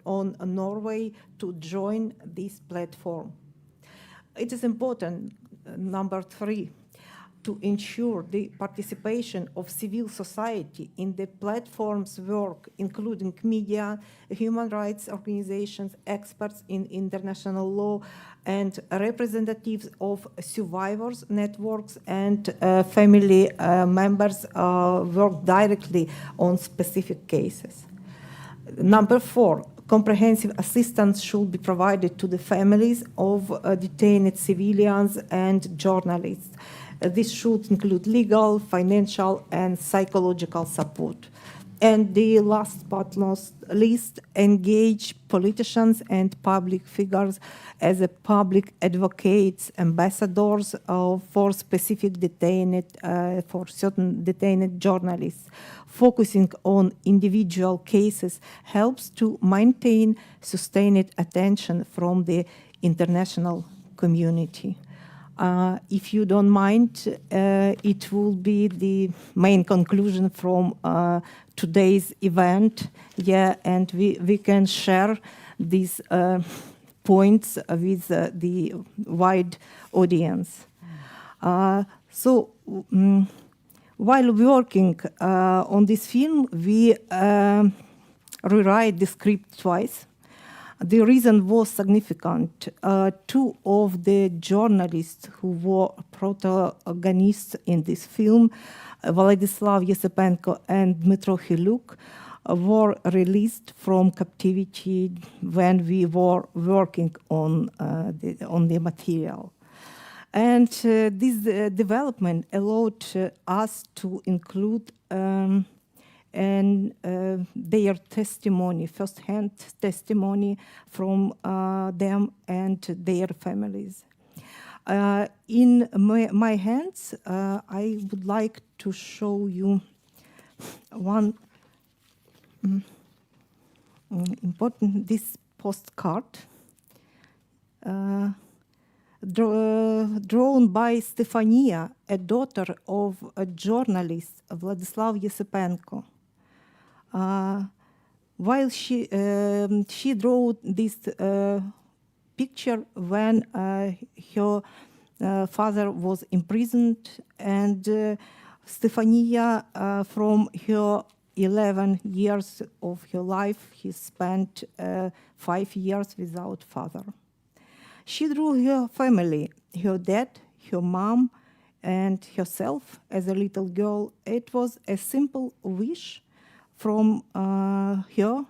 on Norway to join this platform. It is important, number 3, to ensure the participation of civil society in the platform's work, including media, human rights organizations, experts in international law, and representatives of survivors networks and family members work directly on specific cases. Number 4, comprehensive assistance should be provided to the families of detained civilians and journalists. This should include legal, financial, and psychological support. And the last but not least, engage politicians and public figures as a public advocates, ambassadors for specific detained, for certain detained journalists. Focusing on individual cases helps to maintain sustained attention from the international community. If you don't mind, it will be the main conclusion from today's event. Yeah, and we can share these points with the wide audience. While working on this film, we rewrite the script twice. The reason was significant. Two of the journalists who were protagonists in this film, Vladislav Yesepenko and Dmytro Hiluk, were released from captivity when we were working on the material. And this development allowed us to include their testimony, first-hand testimony from them and their families. In my hands, I would like to show you one important, this postcard drawn by Stefania, a daughter of a journalist, Vladislav Yesepenko. While she drew this picture when her father was imprisoned, and Stefania, from her 11 years of her life, he spent 5 years without father. She drew her family, her dad, her mom, and herself as a little girl. It was a simple wish from her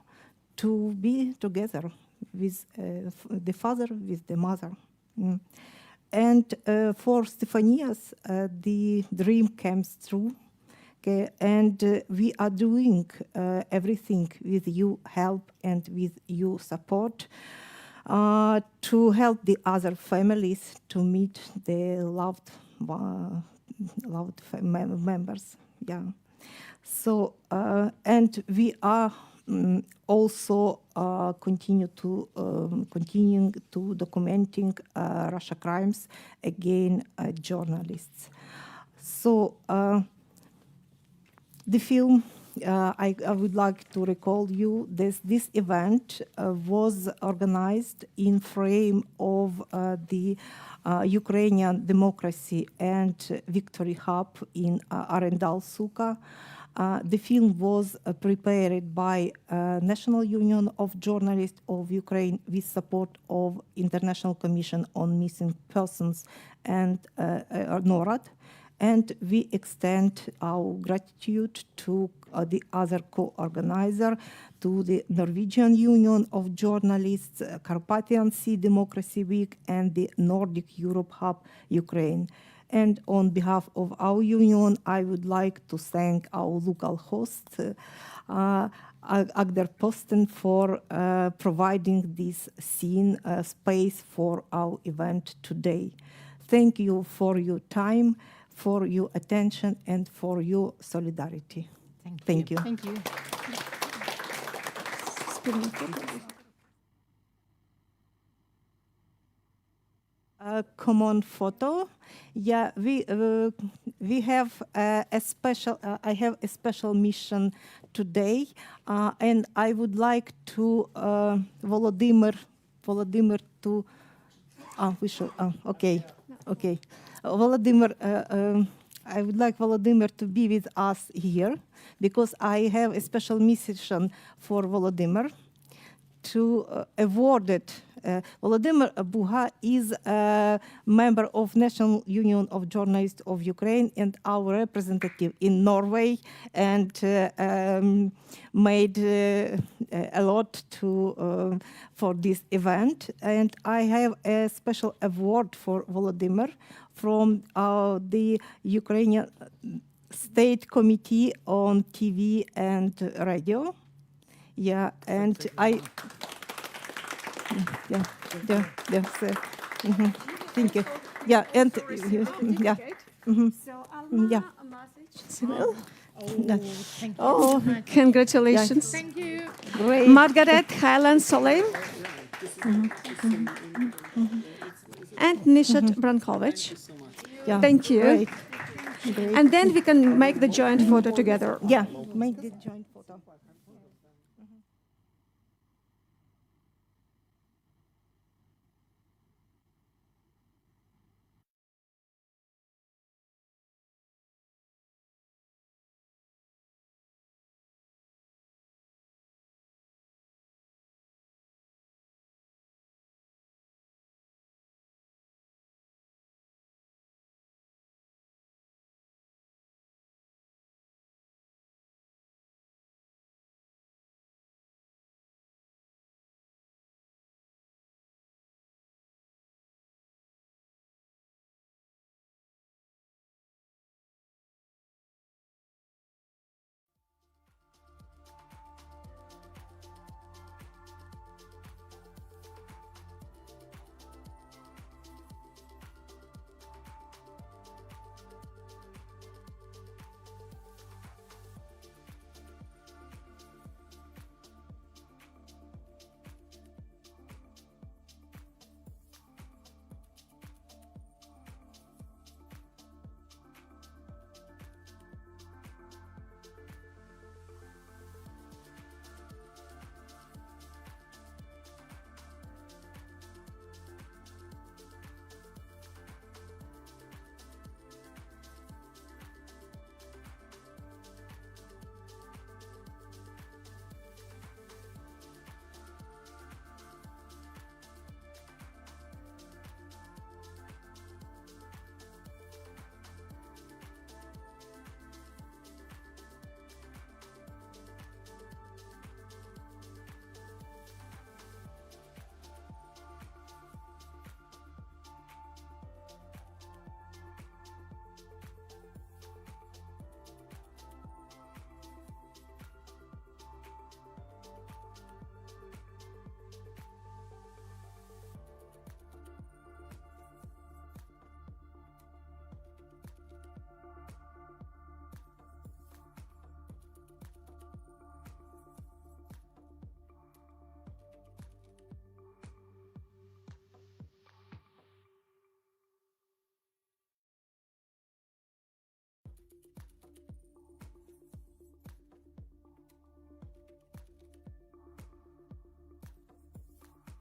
to be together with the father, with the mother. And for Stefanias, the dream came true. Okay, and we are doing everything with your help and with your support to help the other families to meet the loved members. Yeah. So and we are also continuing to documenting Russia crimes against journalists. So the film, I would like to recall you this event was organized in frame of the Ukrainian Democracy and Victory Hub in Arendalsuka. The film was prepared by National Union of Journalists of Ukraine with support of International Commission on Missing Persons and NORAD. And we extend our gratitude to the other co-organizer, to the Norwegian Union of Journalists, Carpathian Sea Democracy Week, and the Nordic Europe Hub Ukraine. And on behalf of our union, I would like to thank our local host, Agder Posten, for providing this scene space for our event today. Thank you for your time, for your attention, and for your solidarity. Thank you. Thank you. Common photo. Yeah, we have a special. I have a special mission today, and I would like to Volodymyr to. We should. Okay. Volodymyr. I would like Volodymyr to be with us here because I have a special mission for Volodymyr to award it. Volodymyr Buga is a member of National Union of Journalists of Ukraine and our representative in Norway, and made a lot for this event. And I have a special award for Volodymyr from the Ukrainian State Committee on TV and Radio. Yeah, and I. Yeah. Thank you. Yeah, and yeah. So Alma Masic. Oh, congratulations. Thank you. Great. Margaret Highland Soleil. and Nishat Brankovic. Yeah, Thank you. Great. Great. And then we can make the joint photo together. Yeah, make the joint